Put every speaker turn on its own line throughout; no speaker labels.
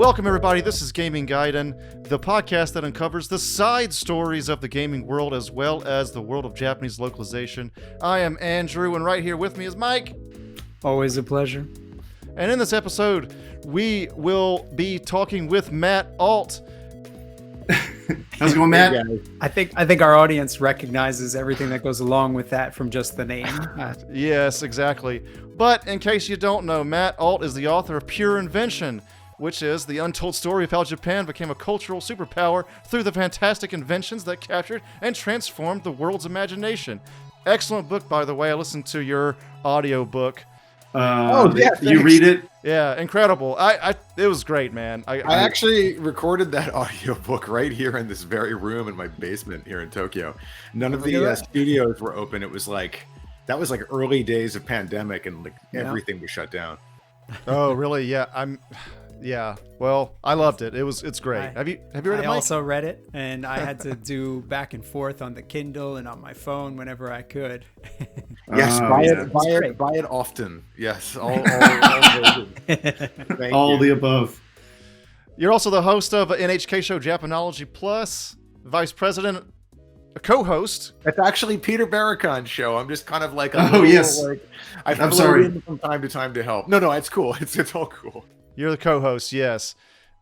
Welcome, everybody. This is Gaming Gaiden, the podcast that uncovers the side stories of the gaming world as well as the world of Japanese localization. I am Andrew, and right here with me is Mike.
Always a pleasure.
And in this episode, we will be talking with Matt Alt.
How's it going, Matt?
I think our audience recognizes everything that goes along with that from just the name.
Yes, exactly. But in case you don't know, Matt Alt is the author of Pure Invention, which is the untold story of how Japan became a cultural superpower through the fantastic inventions that captured and transformed the world's imagination. Excellent book, by the way. I listened to your audio book.
You read it?
Yeah, incredible. It was great, man.
I actually recorded that audiobook right here in this very room in my basement here in Tokyo. None of the studios were open. It was like, that was like early days of pandemic and like everything was shut down.
Oh, really? Yeah. Well, I loved it. It's great. Have you read it, Mike?
I also read it, and I had to do back and forth on the Kindle and on my phone whenever I could.
Yes, buy it often. Yes, all
the above.
You're also the host of an NHK show, Japanology Plus, vice president, a co-host.
It's actually Peter Barakon's show. I'm just kind of like,
I'm sorry.
In from time to time to help. No, it's cool. It's all cool.
You're the co-host, yes.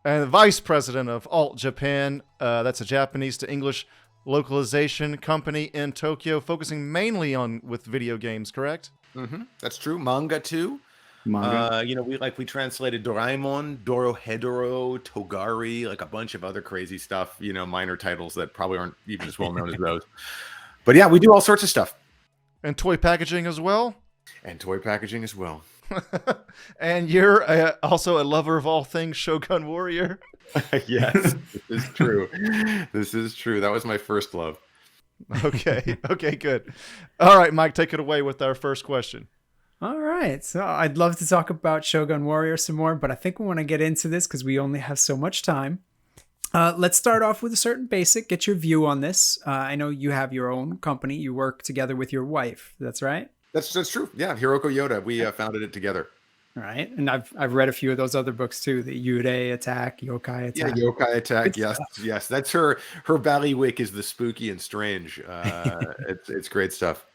And the vice president of Alt Japan. That's a Japanese to English localization company in Tokyo, focusing mainly with video games, correct?
Mm-hmm. That's true. Manga too. We translated Doraemon, Dorohedoro, Togari, like a bunch of other crazy stuff, minor titles that probably aren't even as well known as those. But yeah, we do all sorts of stuff.
And toy packaging as well? And you're also a lover of all things Shogun Warrior?
Yes, this is true. That was my first love.
Okay, good. All right, Mike, take it away with our first question.
All right. So I'd love to talk about Shogun Warrior some more, but I think we want to get into this because we only have so much time. Let's start off with a certain basic. Get your view on this. I know you have your own company. You work together with your wife. That's right?
That's true. Yeah, Hiroko Yoda. We founded it together.
All right. And I've read a few of those other books too. The Yurei Attack, Yokai Attack.
Yeah, Yokai Attack. Yes. That's her ballywick is the spooky and strange. It's great stuff.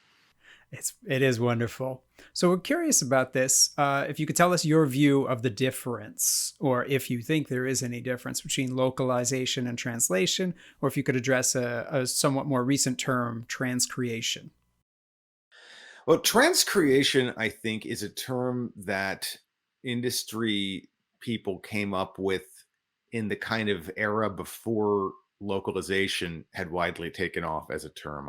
It is wonderful. So we're curious about this. If you could tell us your view of the difference, or if you think there is any difference between localization and translation, or if you could address a somewhat more recent term, transcreation.
Well, transcreation, I think, is a term that industry people came up with in the kind of era before localization had widely taken off as a term.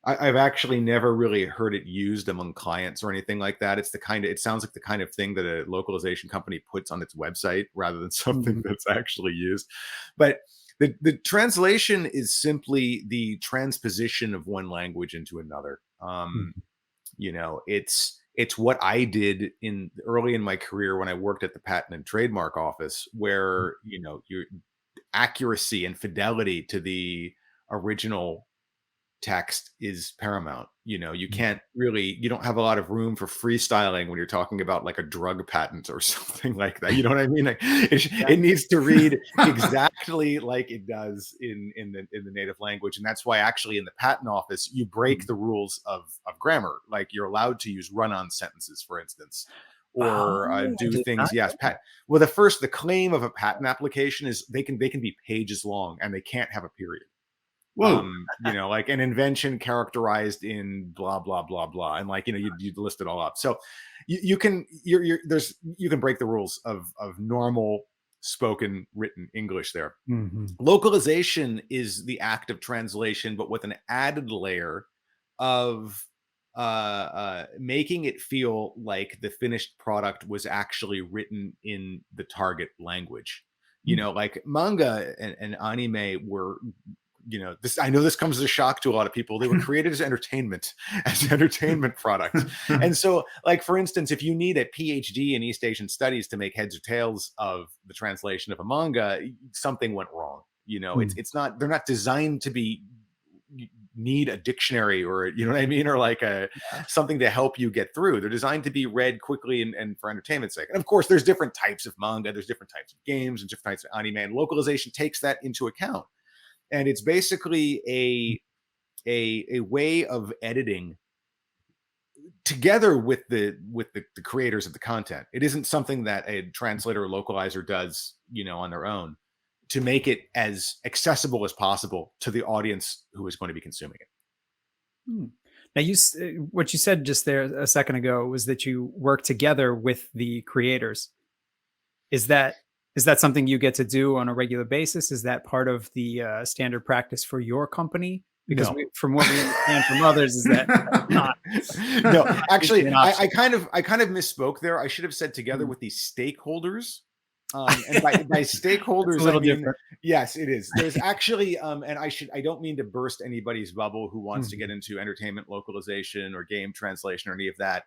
I've actually never really heard it used among clients or anything like that. It sounds like the kind of thing that a localization company puts on its website rather than something that's actually used. But the translation is simply the transposition of one language into another. It's what I did early in my career when I worked at the Patent and Trademark Office, where your accuracy and fidelity to the original text is paramount. You don't have a lot of room for freestyling when you're talking about like a drug patent or something like that. You know what I mean? Like, it needs to read exactly like it does in the native language. And that's why actually in the patent office, you break the rules of grammar. Like you're allowed to use run-on sentences, for instance, or do things. Yes. Well, the claim of a patent application is they can be pages long and they can't have a period.
Whoa.
Like an invention characterized in blah blah blah blah, and you list it all up. So you can break the rules of normal spoken written English there. Mm-hmm. Localization is the act of translation, but with an added layer of making it feel like the finished product was actually written in the target language. Like manga and anime were. I know this comes as a shock to a lot of people. They were created as entertainment products. And so, like, for instance, if you need a PhD in East Asian studies to make heads or tails of the translation of a manga, something went wrong. It's not, they're not designed to be need a dictionary or, you know what I mean? Or like something to help you get through. They're designed to be read quickly and for entertainment's sake. And of course, there's different types of manga, there's different types of games and different types of anime, and localization takes that into account. And it's basically a way of editing together with the creators of the content. It isn't something that a translator or localizer does, you know, on their own, to make it as accessible as possible to the audience who is going to be consuming it.
Now, what you said just there a second ago was that you work together with the creators. Is that something you get to do on a regular basis? Is that part of the standard practice for your company? Because from what we understand from others, is that not?
No, actually, I kind of misspoke there. I should have said together with these stakeholders. And by stakeholders, I mean, different. Yes, it is. There's actually, and I don't mean to burst anybody's bubble who wants to get into entertainment localization or game translation or any of that.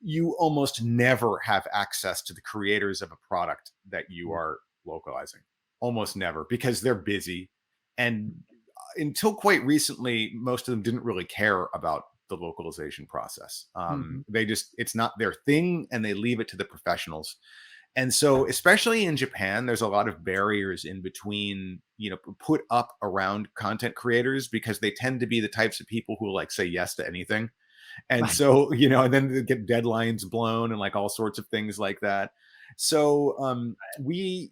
You almost never have access to the creators of a product that you are localizing. Almost never, because they're busy. And until quite recently, most of them didn't really care about the localization process. It's not their thing, and they leave it to the professionals. And so, especially in Japan, there's a lot of barriers in between, you know, put up around content creators, because they tend to be the types of people who like say yes to anything. And so, you know, and then they get deadlines blown and like all sorts of things like that. So we've,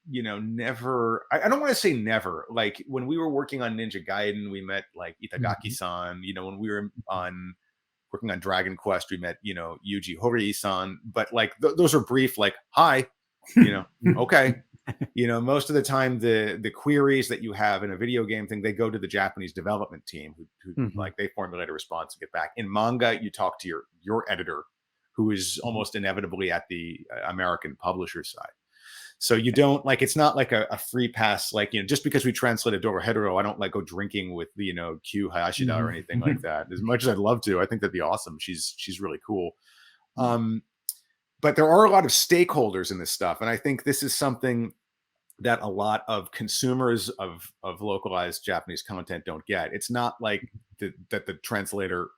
you know, never, I don't want to say never, like when we were working on Ninja Gaiden, we met like Itagaki-san, you know, when we were working on Dragon Quest, we met, you know, Yuji Horii-san, but like those are brief, like, hi, you know, okay. You know, most of the time the queries that you have in a video game thing, they go to the Japanese development team who like they formulate a response and get back. In manga, you talk to your editor, who is almost inevitably at the American publisher side. So you don't like, it's not like a free pass, like, you know, just because we translated Dorohedoro, I don't like go drinking with, you know, Q Hayashida or anything like that. As much as I'd love to, I think that'd be awesome. She's really cool. But there are a lot of stakeholders in this stuff. And I think this is something that a lot of consumers of localized Japanese content don't get. It's not like that the translator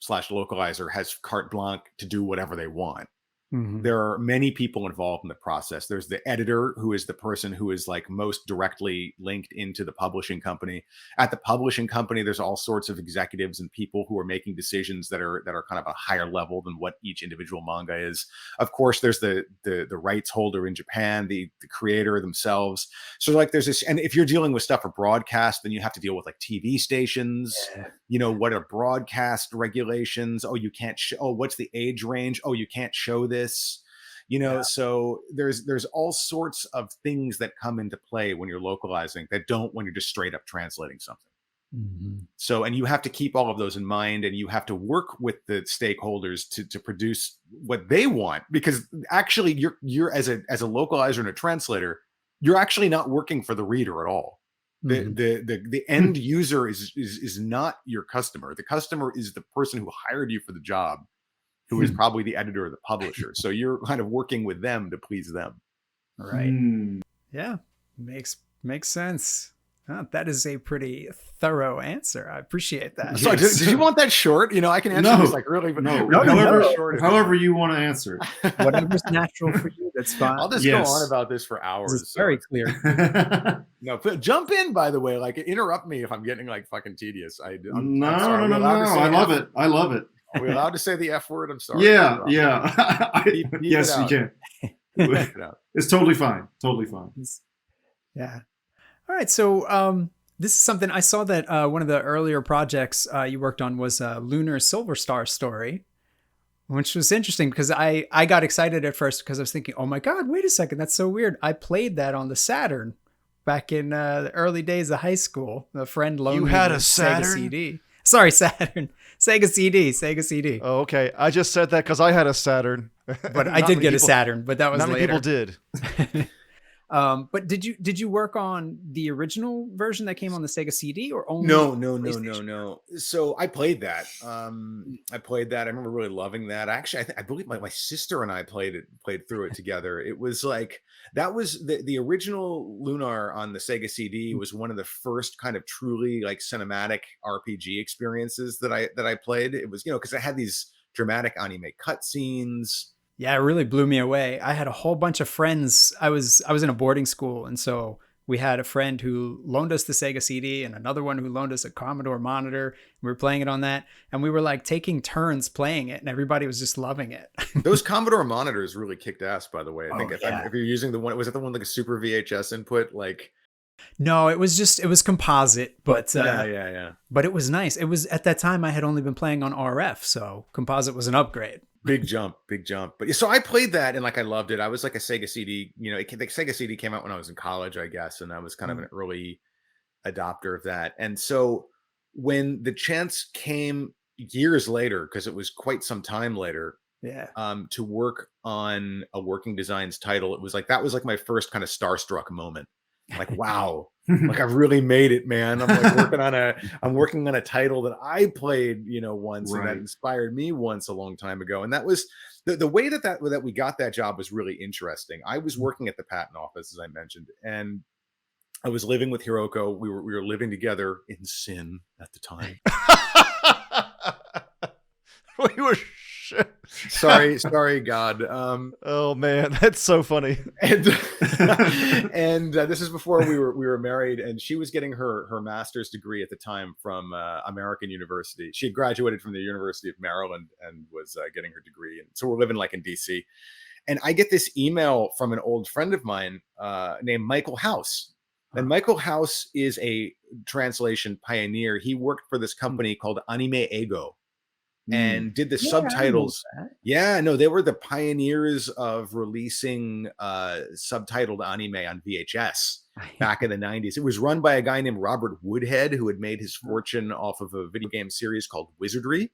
/ localizer has carte blanche to do whatever they want. There are many people involved in the process. There's the editor, who is the person who is like most directly linked into the publishing company. At the publishing company, there's all sorts of executives and people who are making decisions that are kind of a higher level than what each individual manga is. Of course, there's the rights holder in Japan, the creator themselves. So like there's this, and if you're dealing with stuff for broadcast, then you have to deal with like TV stations. You know, what are broadcast regulations? Oh, you can't oh, what's the age range? Oh, you can't show this. You know, so there's all sorts of things that come into play when you're localizing that don't when you're just straight up translating something. So, and you have to keep all of those in mind, and you have to work with the stakeholders to produce what they want, because actually you're as a localizer and a translator, you're actually not working for the reader at all. The end user is not your customer. The customer is the person who hired you for the job, who is probably the editor or the publisher. So you're kind of working with them to please them.
Right. Yeah. Makes sense. That is a pretty thorough answer. I appreciate that.
So did you want that short? You know, I can answer this like really, but
however you want to answer.
Whatever's natural for you, that's fine.
I'll just go on about this for hours.
It's very clear.
No, jump in, by the way, like interrupt me if I'm getting like fucking tedious.
No. I love it.
Are we allowed to say the F word? I'm sorry.
Yeah. Yes, you can. It's totally fine.
Yeah. All right. So this is something I saw that one of the earlier projects you worked on was a Lunar Silver Star story, which was interesting because I got excited at first because I was thinking, oh my God, wait a second. That's so weird. I played that on the Saturn back in the early days of high school. A friend loaned me a Saturn? Sega CD. Sorry, Saturn. Sega CD.
Oh, okay. I just said that because I had a Saturn.
But I did get a Saturn, but that was
later.
Not
many people did.
But did you work on the original version that came on the Sega CD or only
No. So I played that. I played that. I remember really loving that. Actually, I believe my sister and I played through it together. It was like that was the original Lunar on the Sega CD was one of the first kind of truly like cinematic RPG experiences that I played. It was, because it had these dramatic anime cutscenes.
Yeah, it really blew me away. I had a whole bunch of friends. I was in a boarding school, and so we had a friend who loaned us the Sega CD and another one who loaned us a Commodore monitor. We were playing it on that, and we were like taking turns playing it, and everybody was just loving it.
Those Commodore monitors really kicked ass, by the way. I think if you're using the one, was it the one like a Super VHS input? Like,
no, it was composite, but
yeah.
But it was nice. It was at that time I had only been playing on RF, so composite was an upgrade.
Big jump. But so I played that and like I loved it. I was like a Sega CD, the Sega CD came out when I was in college, I guess, and I was kind of an early adopter of that. And so when the chance came years later, because it was quite some time later, to work on a Working Designs title, it was like that was like my first kind of starstruck moment. Like, wow, like I've really made it, man. I'm like working on a title that I played, once, and that inspired me once a long time ago. And that was the way that we got that job was really interesting. I was working at the patent office, as I mentioned, and I was living with Hiroko. We were living together in sin at the time.
We were
sorry God.
Oh man, that's so funny.
And this is before we were married, and she was getting her master's degree at the time from American University. She had graduated from the University of Maryland and was getting her degree, and so we're living like in DC. And I get this email from an old friend of mine named Michael House. And Michael House is a translation pioneer. He worked for this company called Anime Ego and did the subtitles. Yeah, no, they were the pioneers of releasing subtitled anime on VHS back in the 90s. It was run by a guy named Robert Woodhead, who had made his fortune off of a video game series called Wizardry.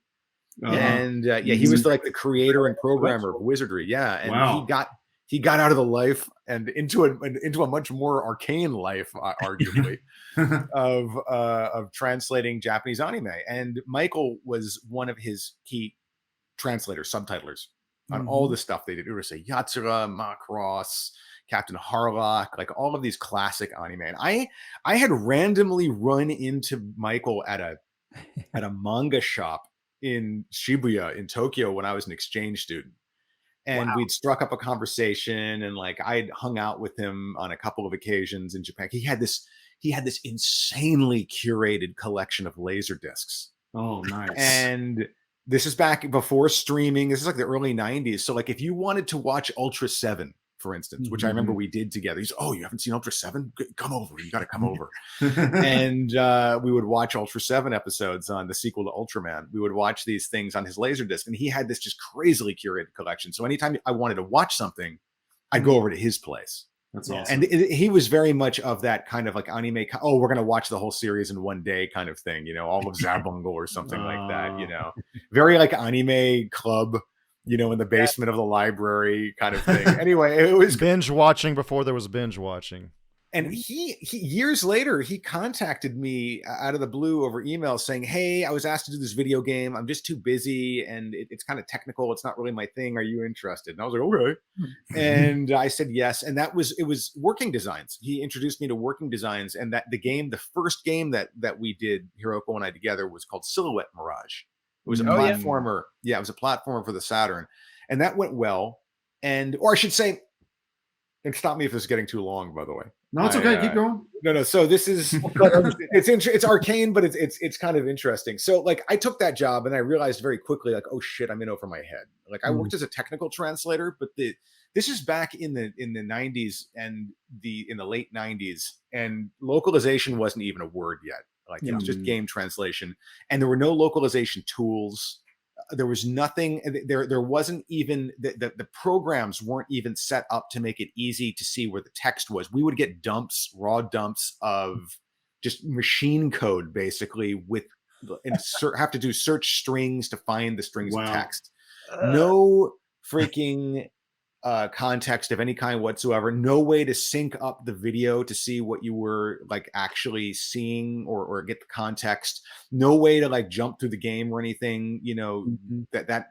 And he was like the creator and programmer of Wizardry. Yeah, and he got out of the life and into a much more arcane life, arguably, of translating Japanese anime. And Michael was one of his key translators, subtitlers on all the stuff they did. It was Yatsura, Macross, Captain Harlock, like all of these classic anime. And I had randomly run into Michael at a manga shop in Shibuya in Tokyo when I was an exchange student. And we'd struck up a conversation, and like I'd hung out with him on a couple of occasions in Japan. He had this insanely curated collection of laser discs.
Oh, nice.
And this is back before streaming. This is like the early 90s. So like if you wanted to watch Ultra 7, for instance, which I remember we did together. He's, oh, you haven't seen Ultra 7? Come over. You got to come over. And we would watch Ultra 7 episodes on the sequel to Ultraman. We would watch these things on his Laserdisc, and he had this just crazily curated collection. So anytime I wanted to watch something, I'd go over to his place.
That's awesome.
And he was very much of that kind of like anime. Oh, we're going to watch the whole series in one day kind of thing, all of Zabungle or something like that, very like anime club, in the basement of the library kind of thing. Anyway, it was
binge watching before there was binge watching.
And he years later, he contacted me out of the blue over email saying, hey, I was asked to do this video game. I'm just too busy and it's kind of technical. It's not really my thing. Are you interested? And I was like, okay. And I said, yes. And it was Working Designs. He introduced me to Working Designs, and that the first game that we did, Hiroko and I together, was called Silhouette Mirage. It was a platformer. Yeah, it was a platformer for the Saturn. And that went well. Or I should say, and stop me if this is getting too long, by the way.
No, it's okay. Keep going.
No. So this is it's arcane, but it's kind of interesting. So like I took that job and I realized very quickly, like, oh shit, I'm in over my head. Like I worked as a technical translator, but this is back in the 90s and in the late 90s, and localization wasn't even a word yet. Like it was just game translation, and there were no localization tools. There was nothing. There wasn't even the programs weren't even set up to make it easy to see where the text was. We would get raw dumps of just machine code, basically, have to do search strings to find the strings of text. No freaking context of any kind whatsoever, no way to sync up the video to see what you were like actually seeing or get the context, no way to like jump through the game or anything, you know, that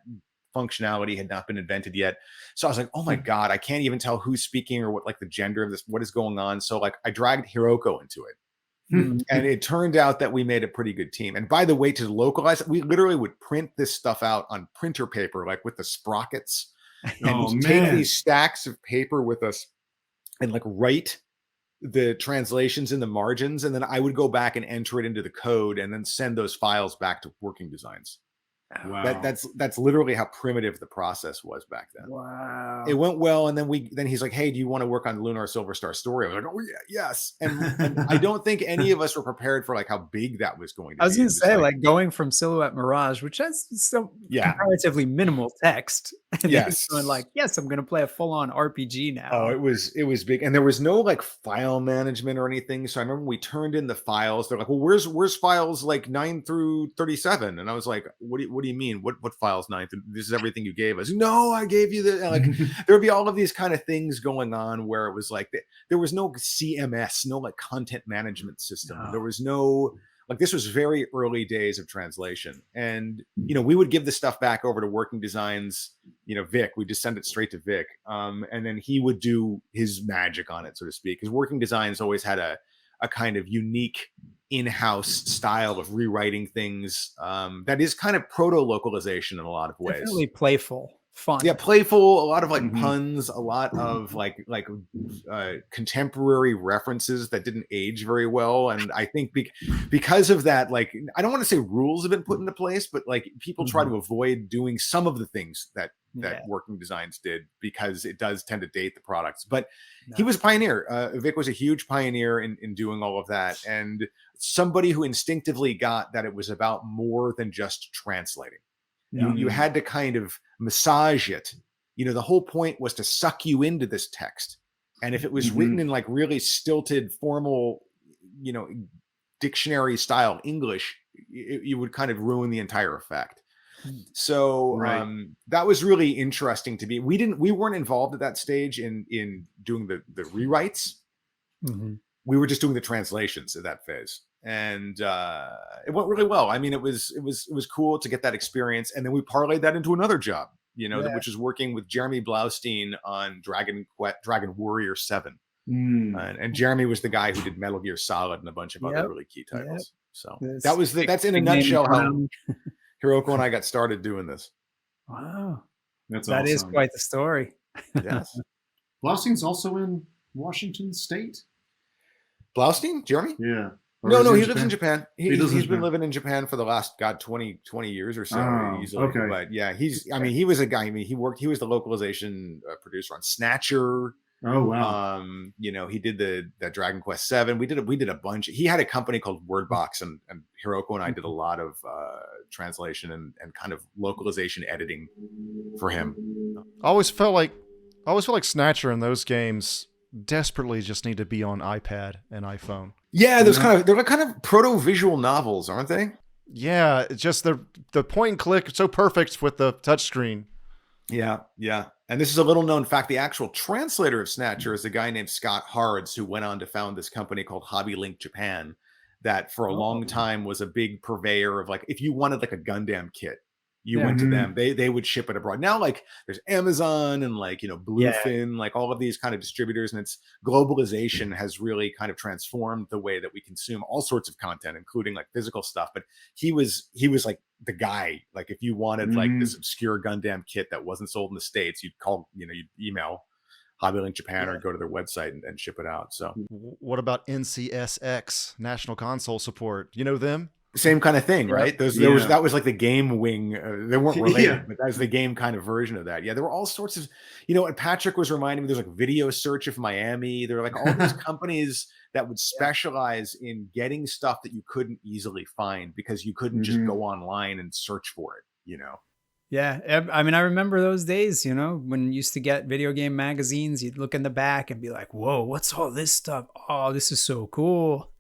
functionality had not been invented yet. So I was like, oh my God, I can't even tell who's speaking or what like the gender of this, what is going on. So like I dragged Hiroko into it. And it turned out that we made a pretty good team. And by the way, to localize it, we literally would print this stuff out on printer paper, like with the sprockets, and take these stacks of paper with us and like write the translations in the margins. And then I would go back and enter it into the code and then send those files back to Working Designs.
Wow.
That's literally how primitive the process was back then.
Wow.
It went well, and then he's like, "Hey, do you want to work on Lunar Silver Star Story?" I was like, "Oh yeah, yes." And I don't think any of us were prepared for like how big that was going to be.
I was going to say, like going from Silhouette Mirage, which has some comparatively minimal text, and
yes,
going like, yes, I'm going to play a full-on RPG now.
Oh, it was big, and there was no like file management or anything. So I remember we turned in the files. They're like, "Well, where's files like 9 through 37?" And I was like, "What do you mean? What files 9 through? This is everything you gave us." No, I gave you the like. There would be all of these kind of things going on where it was like there was no CMS, no like content management system. There was no like, this was very early days of translation, and you know, we would give the stuff back over to Working Designs, you know, Vic. We just send it straight to Vic, and then he would do his magic on it, so to speak, because Working Designs always had a kind of unique in-house style of rewriting things that is kind of proto-localization in a lot of ways.
Definitely playful, fun.
Yeah, playful, a lot of like puns, a lot of like contemporary references that didn't age very well. And I think because of that, like, I don't want to say rules have been put into place, but like people try to avoid doing some of the things that Working Designs did, because it does tend to date the products. But he was a pioneer. Vic was a huge pioneer in doing all of that, and somebody who instinctively got that it was about more than just translating. You had to kind of massage it. You know, the whole point was to suck you into this text. And if it was written in like really stilted, formal, you know, dictionary style English, you would kind of ruin the entire effect. So that was really interesting to me. We weren't involved at that stage in doing the rewrites. We were just doing the translations at that phase. And it went really well. I mean, it was cool to get that experience, and then we parlayed that into another job, you know, which is working with Jeremy Blaustein on Dragon Warrior 7. And Jeremy was the guy who did Metal Gear Solid and a bunch of other really key titles. So that's in a nutshell how Hiroko and I got started doing this.
Wow,
that
awesome. Is quite the story.
Yes,
Blaustein's also in Washington State.
Blaustein, Jeremy?
Yeah.
No, he lives in Japan. He's been living in Japan for the last 20 years or so easily. Okay. But yeah, he was a guy. I mean, he was the localization producer on Snatcher.
Oh wow.
You know, he did that Dragon Quest 7. We did a bunch. He had a company called Wordbox, and Hiroko and I did a lot of translation and kind of localization editing for him.
I always felt like Snatcher in those games desperately just need to be on iPad and iPhone.
Yeah, they're kind of proto visual novels, aren't they?
Yeah, it's just the point and click so perfect with the touchscreen.
Yeah. And this is a little known fact. The actual translator of Snatcher is a guy named Scott Hards, who went on to found this company called Hobby Link Japan, that for a long time was a big purveyor of, like, if you wanted like a Gundam kit, you went to them. They would ship it abroad. Now, like, there's Amazon and, like, you know, Bluefin, like all of these kind of distributors, and it's globalization has really kind of transformed the way that we consume all sorts of content, including like physical stuff. But he was like the guy. Like, if you wanted like this obscure Gundam kit that wasn't sold in the States, you'd call, you know, you'd email Hobby Link Japan or go to their website and ship it out. So
what about NCSX, National Console Support? You know them?
Same kind of thing, right? That was like the game wing. They weren't related, but that was the game kind of version of that. Yeah, there were all sorts of, you know, and Patrick was reminding me, there's like Video Search of Miami. There were like all these companies that would specialize in getting stuff that you couldn't easily find because you couldn't just go online and search for it, you know?
Yeah. I mean, I remember those days, you know, when you used to get video game magazines, you'd look in the back and be like, whoa, what's all this stuff? Oh, this is so cool.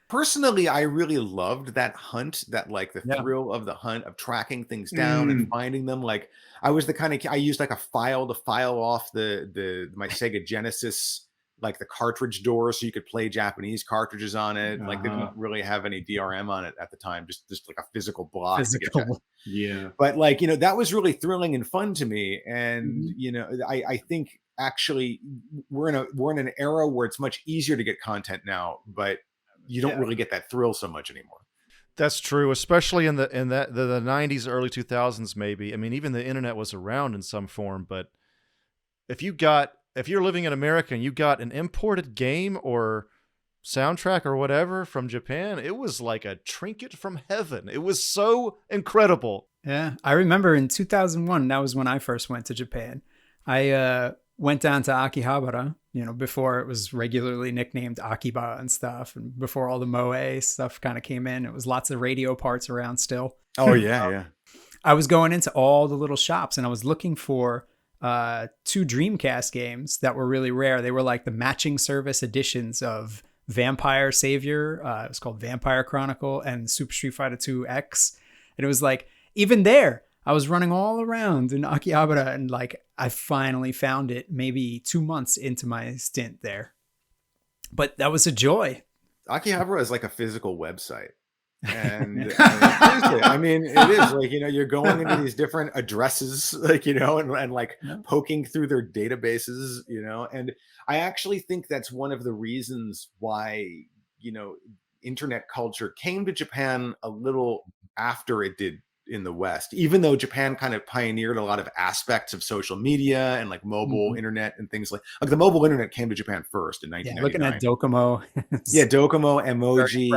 Personally, I really loved that hunt, that like the
Yeah.
thrill of the hunt of tracking things down and finding them. Like I was the kind of I used like a file to file off my Sega Genesis, like the cartridge door, so you could play Japanese cartridges on it. Like they didn't really have any DRM on it at the time, just like a physical block.
Physical.
Yeah.
But like, that was really thrilling and fun to me. And
Mhm.
I think actually we're in an era where it's much easier to get content now, but you don't really get that thrill so much anymore.
That's true, especially in the 90s, early 2000s, maybe. I mean, even the internet was around in some form, but if you're living in America and you got an imported game or soundtrack or whatever from Japan, it was like a trinket from heaven. It was so incredible.
Yeah, I remember in 2001, that was when I first went to Japan. I went down to Akihabara, before it was regularly nicknamed Akiba and stuff, and before all the Moe stuff kind of came in. It was lots of radio parts around still.
Oh, yeah.
I was going into all the little shops and I was looking for 2 Dreamcast games that were really rare. They were like the matching service editions of Vampire Savior. It was called Vampire Chronicle and Super Street Fighter 2 X. And it was like, even there, I was running all around in Akihabara and like I finally found it maybe 2 months into my stint there. But that was a joy.
Akihabara is like a physical website. And I mean, it is like, you're going into these different addresses, like, and like poking through their databases, and I actually think that's one of the reasons why, internet culture came to Japan a little after it did in the West, even though Japan kind of pioneered a lot of aspects of social media and like mobile internet and things like the mobile internet came to Japan first in 1999.
Looking at Docomo.
Yeah, Docomo, emoji,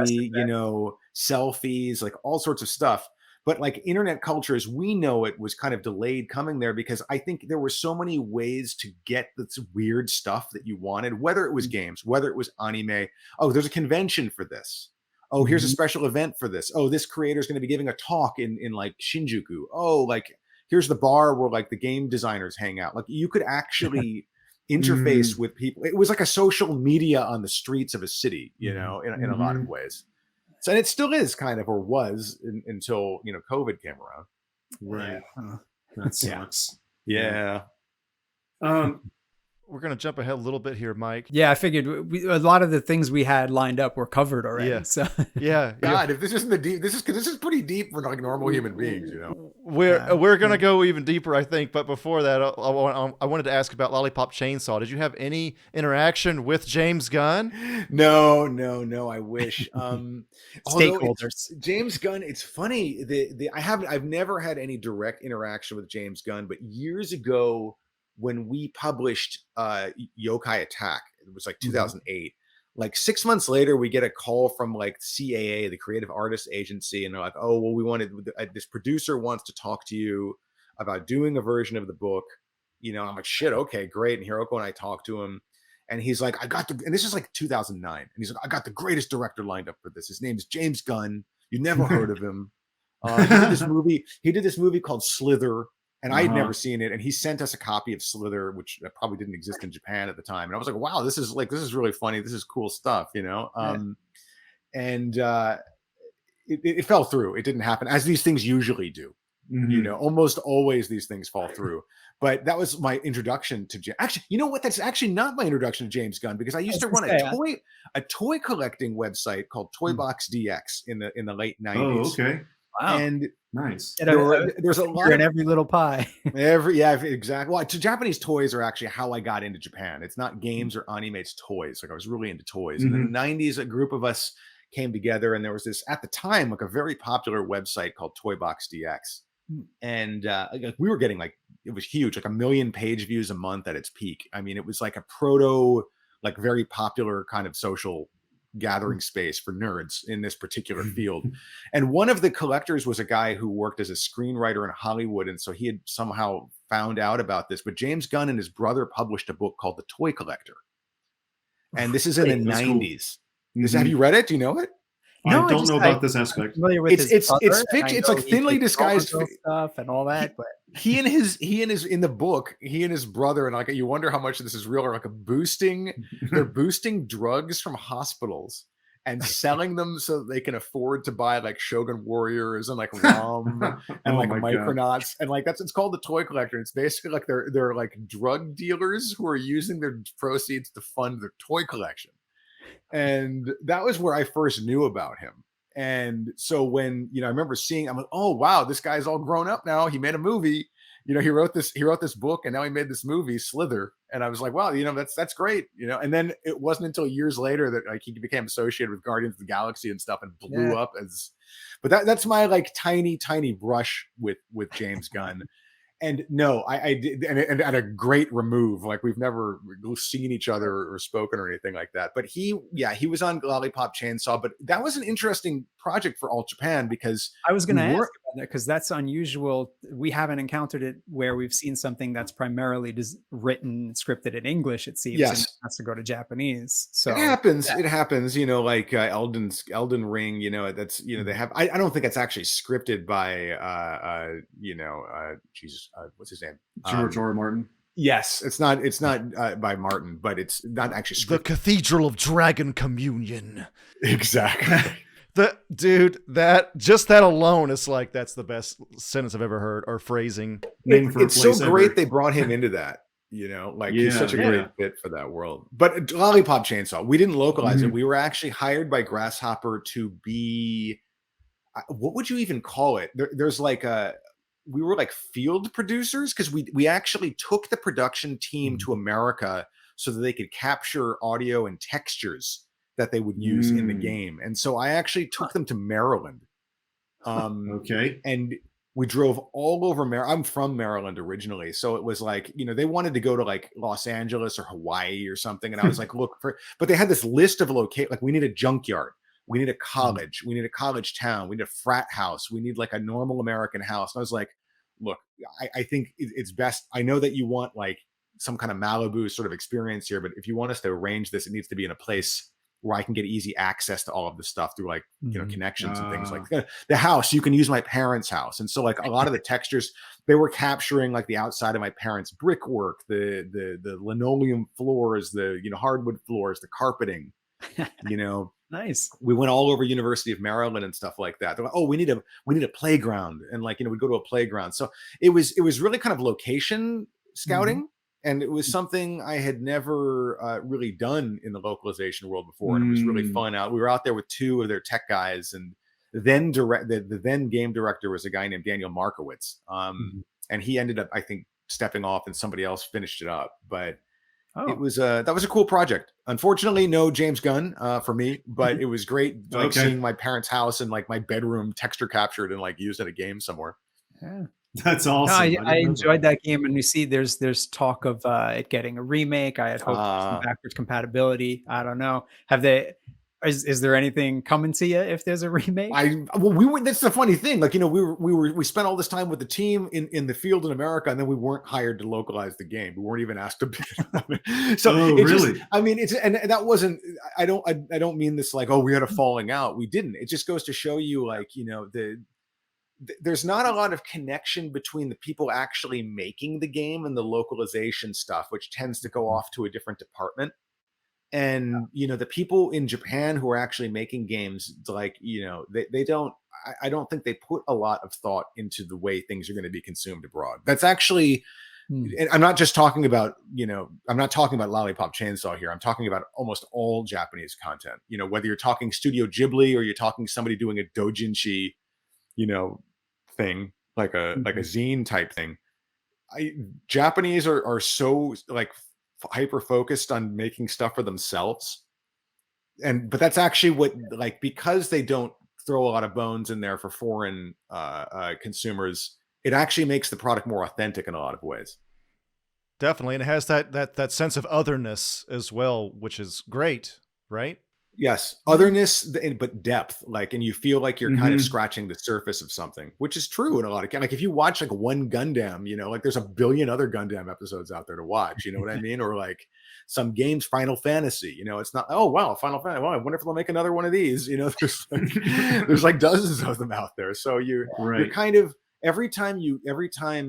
selfies, like all sorts of stuff. But like internet culture as we know it was kind of delayed coming there because I think there were so many ways to get this weird stuff that you wanted, whether it was games, whether it was anime. Oh, there's a convention for this. Oh, here's a special event for this. Oh, this creator is going to be giving a talk in like Shinjuku. Oh, like here's the bar where like the game designers hang out. Like you could actually interface with people. It was like a social media on the streets of a city, in a lot of ways. So, and it still is kind of, or was until, COVID came around.
Right. That sucks.
Yeah.
We're going to jump ahead a little bit here, Mike.
Yeah, I figured a lot of the things we had lined up were covered already.
Yeah.
So
God, if this isn't the deep, this is pretty deep for like normal human beings,
We're going to go even deeper, I think. But before that, I wanted to ask about Lollipop Chainsaw. Did you have any interaction with James Gunn?
No, I wish.
Stakeholders.
James Gunn, it's funny. I've never had any direct interaction with James Gunn, but years ago, when we published Yokai Attack, it was like 2008. Like 6 months later, we get a call from like CAA, the Creative Artists Agency, and they're like, "Oh, well, we wanted this producer wants to talk to you about doing a version of the book." I'm like, "Shit, okay, great." And Hiroko and I talked to him, and he's like, and this is like 2009, and he's like, "I got the greatest director lined up for this. His name is James Gunn. You never heard of him. He did this movie called Slither." And I had never seen it, and he sent us a copy of Slither, which probably didn't exist in Japan at the time. And I was like, "Wow, this is really funny. This is cool stuff," And it fell through. It didn't happen, as these things usually do. Almost always these things fall through. But that was my introduction to James. Actually, you know what? That's actually not my introduction to James Gunn, because I used to run a toy collecting website called Toybox DX in the late 90s.
Oh, okay.
Wow.
And
nice.
There's a lot
in every little pie.
Exactly. Well, Japanese toys are actually how I got into Japan. It's not games or anime, it's toys. Like I was really into toys. In the 90s, a group of us came together, and there was this, at the time, like a very popular website called Toybox DX. And we were getting it was huge, like 1 million page views a month at its peak. I mean, it was like a proto, like very popular kind of social gathering space for nerds in this particular field. And one of the collectors was a guy who worked as a screenwriter in Hollywood, and so he had somehow found out about this. But James Gunn and his brother published a book called The Toy Collector, and this is in the 90s. Cool. Have you read it? Do you know it?
No, I don't know about this aspect.
It's fiction. It's like thinly disguised
stuff and all that. But
he and his in the book, he and his brother, and like you wonder how much of this is real, are like they're boosting drugs from hospitals and selling them so that they can afford to buy like Shogun Warriors and like ROM and
Oh
like
my God.
Micronauts and like it's called the toy collector. It's basically like they're like drug dealers who are using their proceeds to fund their toy collection. And that was where I first knew about him. And so when, I remember seeing, I'm like, oh wow, this guy's all grown up now. He made a movie. He wrote this book, and now he made this movie, Slither. And I was like, wow, that's great. And then it wasn't until years later that like he became associated with Guardians of the Galaxy and stuff and blew up as. But that's my like tiny brush with James Gunn. And no, I did, and at a great remove. Like we've never seen each other or spoken or anything like that. But he was on Lollipop Chainsaw. But that was an interesting project for Alt Japan because
I was going to ask about that because that's unusual. We haven't encountered it where we've seen something that's primarily written, scripted in English. It seems, and it has to go to Japanese. So
it happens. Yeah. It happens. Like Elden Ring. That's they have. I don't think it's actually scripted by Jesus. What's his name?
George R. Martin.
Yes, it's not by Martin, but it's not actually scripted.
The Cathedral of Dragon Communion.
Exactly.
that alone is like that's the best sentence I've ever heard, or phrasing.
It's so great they brought him into that. He's such a great fit for that world. But Lollipop Chainsaw, we didn't localize it. We were actually hired by Grasshopper to be, what would you even call it? There's like we were like field producers because we actually took the production team to America so that they could capture audio and textures that they would use in the game. And so I actually took them to Maryland.
Okay.
And we drove all over Maryland. I'm from Maryland originally. So it was like, they wanted to go to like Los Angeles or Hawaii or something. And I was like, but they had this list of locations. Like we need a junkyard. We need a college. We need a college town. We need a frat house. We need like a normal American house. And I was like, look, I think it's best. I know that you want like some kind of Malibu sort of experience here, but if you want us to arrange this, it needs to be in a place where I can get easy access to all of this stuff through like, connections and things like that. The house, you can use my parents' house. And so like a lot of the textures, they were capturing like the outside of my parents' brickwork, the linoleum floors, the, hardwood floors, the carpeting,
Nice.
We went all over University of Maryland and stuff like that. They're like, oh, we need a playground. And like, we'd go to a playground. So it was really kind of location scouting. And it was something I had never really done in the localization world before. And it was really fun out. We were out there with two of their tech guys, and the then game director was a guy named Daniel Markowitz. And he ended up, I think, stepping off and somebody else finished it up. But it was that was a cool project. Unfortunately, no James Gunn for me, but it was great seeing my parents' house and like my bedroom texture captured and like used in a game somewhere.
Yeah.
That's awesome.
No, I enjoyed that game, and you see, there's talk of it getting a remake. I had hoped for some backwards compatibility. I don't know. Is there anything coming to you if there's a remake?
That's the funny thing. Like, we spent all this time with the team in the field in America, and then we weren't hired to localize the game. We weren't even asked to bid. So really? That wasn't. I don't mean this like, oh, we had a falling out. We didn't. It just goes to show you, like, there's not a lot of connection between the people actually making the game and the localization stuff, which tends to go off to a different department. And, the people in Japan who are actually making games, like, they don't, I don't think they put a lot of thought into the way things are going to be consumed abroad. That's actually, and I'm not just talking about, I'm not talking about Lollipop Chainsaw here. I'm talking about almost all Japanese content, whether you're talking Studio Ghibli or you're talking somebody doing a doujinshi, thing, like a zine type thing. Japanese are so like hyper focused on making stuff for themselves, but that's actually what, like, because they don't throw a lot of bones in there for foreign consumers, it actually makes the product more authentic in a lot of ways.
Definitely, and it has that sense of otherness as well, which is great, right?
Yes, otherness, but depth, like, and you feel like you're kind of scratching the surface of something, which is true in a lot of, like, if you watch like one Gundam, like there's a billion other Gundam episodes out there to watch, you know what I mean? Or like some games, Final Fantasy, it's not, oh wow, Final Fantasy, well, I wonder if they'll make another one of these, there's like dozens of them out there. So you're kind of every time,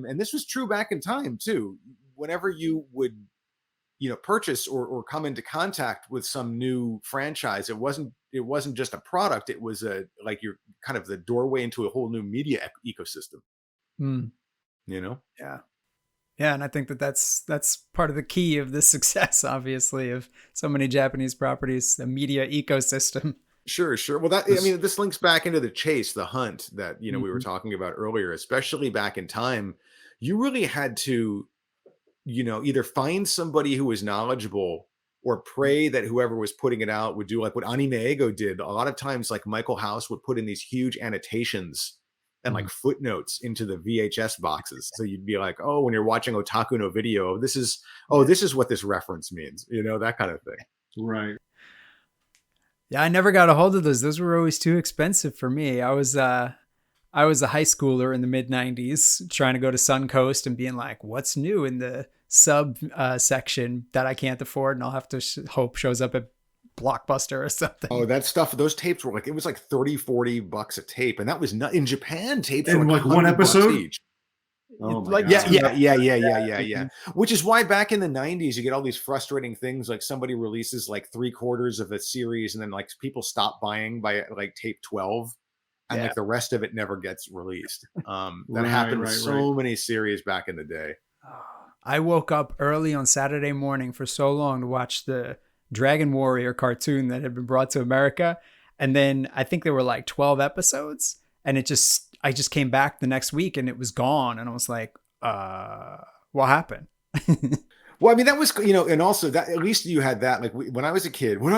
and this was true back in time too, whenever you would purchase or come into contact with some new franchise, it wasn't wasn't just a product. It was like you're kind of the doorway into a whole new media ecosystem.
Mm.
You know?
Yeah. Yeah, and I think that's part of the key of the success, obviously, of so many Japanese properties, the media ecosystem.
Sure. Well, this links back into the chase, the hunt that, we were
Mhm.
talking about earlier, especially back in time. You really had to, either find somebody who was knowledgeable or pray that whoever was putting it out would do like what Anime Ego did. A lot of times, like Michael House would put in these huge annotations and like footnotes into the VHS boxes. So you'd be like, oh, when you're watching Otaku no Video, this is what this reference means, that kind of thing.
Right.
Yeah, I never got a hold of those. Those were always too expensive for me. I was a high schooler in the mid 90s trying to go to Suncoast and being like, what's new in the sub section that I can't afford and I'll have to hope shows up at Blockbuster or something.
Oh, that stuff, those tapes were like, it was like $30-$40 a tape. And that was not in Japan. Tapes
in
were
like one episode
each.
Oh my
Like,
God.
Yeah. Which is why back in the 90s, you get all these frustrating things. Like somebody releases like 3/4 of a series and then like people stop buying by like tape 12 and like the rest of it never gets released. That happened with so many series back in the day.
I woke up early on Saturday morning for so long to watch the Dragon Warrior cartoon that had been brought to America. And then I think there were like 12 episodes and I just came back the next week and it was gone. And I was like, what happened?
Well, I mean, that was, and also that at least you had that. Like when I was a kid, we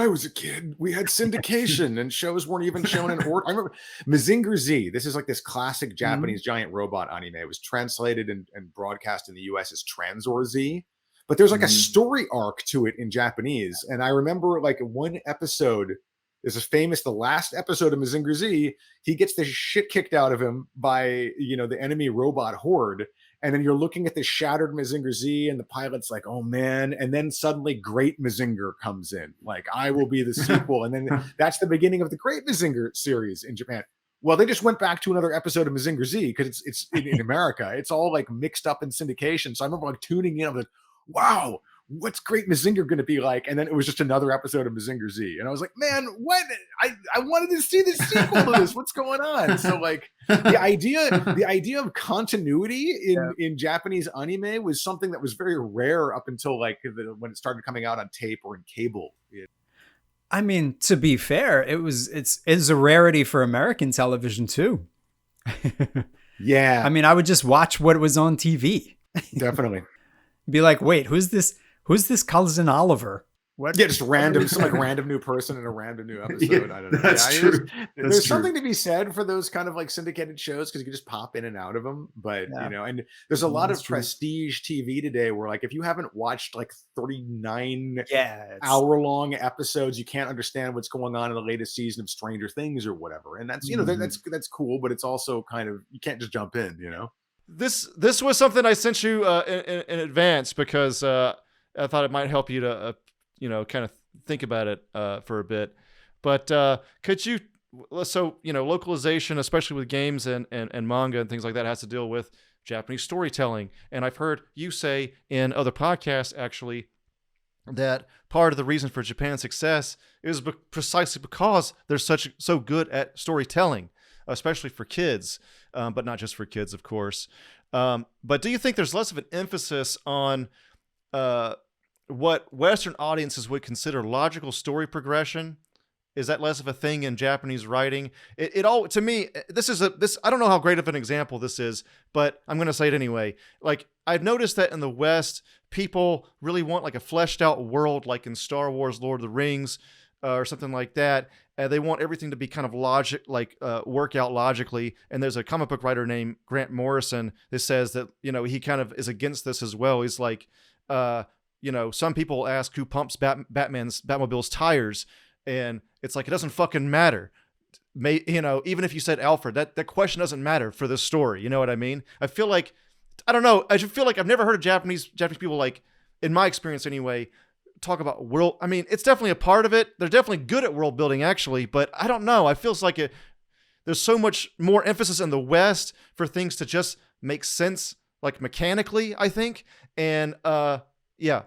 had syndication and shows weren't even shown in order. I remember Mazinger Z. This is like this classic Japanese giant robot anime. It was translated and broadcast in the US as Transor Z. But there's like a story arc to it in Japanese. And I remember like one episode is the last episode of Mazinger Z. He gets the shit kicked out of him by, the enemy robot horde. And then you're looking at this shattered Mazinger Z and the pilot's like, oh man. And then suddenly Great Mazinger comes in. Like, I will be the sequel. And then that's the beginning of the Great Mazinger series in Japan. Well, they just went back to another episode of Mazinger Z because it's in America. It's all like mixed up in syndication. So I remember like tuning in. I'm like, wow, what's Great Mazinger going to be like? And then it was just another episode of Mazinger Z. And I was like, man, what? I wanted to see the sequel to this. What's going on? So like the idea of continuity in Japanese anime was something that was very rare up until like when it started coming out on tape or in cable.
I mean, to be fair, it's a rarity for American television too.
Yeah.
I mean, I would just watch what was on TV.
Definitely.
Be like, wait, who's this cousin Oliver? What?
Yeah, just random, some like random new person in a random new episode. I don't know.
That's true.
There's something to be said for those kind of like syndicated shows because you can just pop in and out of them. But and there's a lot of prestige TV today where like if you haven't watched like 39 hour-long episodes, you can't understand what's going on in the latest season of Stranger Things or whatever. And that's that's cool, but it's also kind of you can't just jump in.
This was something I sent you in advance because I thought it might help you to kind of think about it for a bit. But could you, localization, especially with games and manga and things like that, has to deal with Japanese storytelling. And I've heard you say in other podcasts, actually, that part of the reason for Japan's success is precisely because they're so good at storytelling, especially for kids, but not just for kids, of course. But do you think there's less of an emphasis on what Western audiences would consider logical story progression? Is that less of a thing in Japanese writing? It all, to me, this I don't know how great of an example this is, but I'm going to say it anyway. Like, I've noticed that in the West, people really want like a fleshed out world, like in Star Wars, Lord of the Rings, or something like that. They want everything to be kind of work out logically. And there's a comic book writer named Grant Morrison that says that, he kind of is against this as well. He's like, some people ask who pumps Batmobile's tires, and it's like, it doesn't fucking matter. Even if you said Alfred, that question doesn't matter for this story. You know what I mean? I feel like, I don't know. I just feel like I've never heard of Japanese people, like, in my experience anyway, talk about world. I mean, it's definitely a part of it. They're definitely good at world building, actually, but I don't know. It feels like there's so much more emphasis in the West for things to just make sense, like mechanically, I think. And, yeah.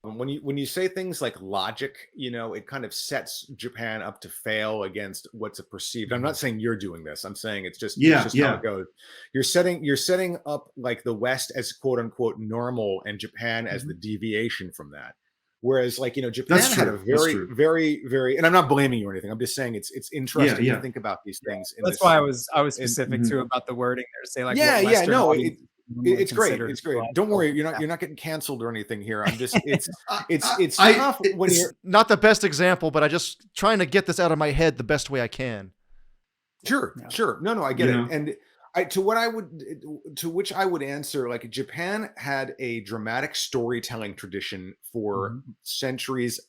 When you say things like logic, it kind of sets Japan up to fail against what's a perceived. I'm not saying you're doing this. I'm saying it's just how it goes. You're setting up like the West as quote unquote normal and Japan as the deviation from that. Whereas Japan had a very, very, very, and I'm not blaming you or anything. I'm just saying it's interesting to think about these things.
That's why I was specific too about the wording there to say like
it's great. It's great. Don't worry, you're not getting canceled or anything here. I'm just it's tough when you're
not the best example, but I just trying to get this out of my head the best way I can.
Sure. No, I get it. And to which I would answer, like Japan had a dramatic storytelling tradition for centuries,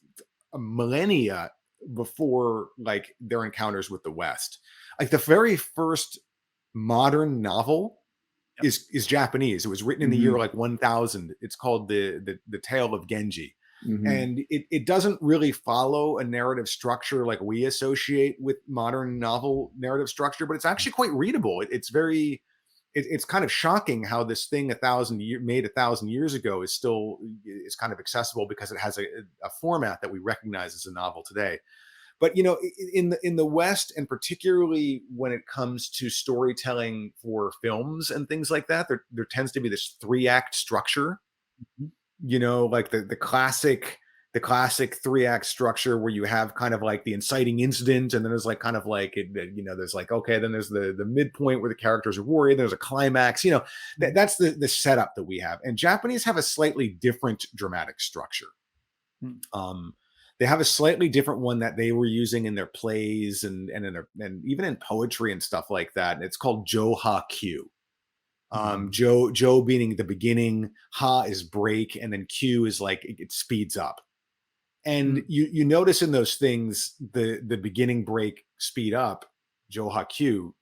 millennia before like their encounters with the West. Like the very first modern novel is Japanese. It was written in the year like 1000. It's called the Tale of Genji. And it doesn't really follow a narrative structure like we associate with modern novel narrative structure, but it's actually quite readable. It's kind of shocking how this thing made 1,000 years ago is kind of accessible because it has a format that we recognize as a novel today. But in the West, and particularly when it comes to storytelling for films and things like that, there tends to be this 3-act structure. Like the classic 3-act structure where you have kind of like the inciting incident, and then there's like kind of like there's like, okay, then there's the midpoint where the characters are worried, there's a climax. That's the setup that we have. And Japanese have a slightly different dramatic structure. They have a slightly different one that they were using in their plays and even in poetry and stuff like that. And it's called Jo-ha-kyu. Jo being the beginning, ha is break, and then Q is like it speeds up. And you notice in those things the beginning, break, speed up, Jo-ha-kyu,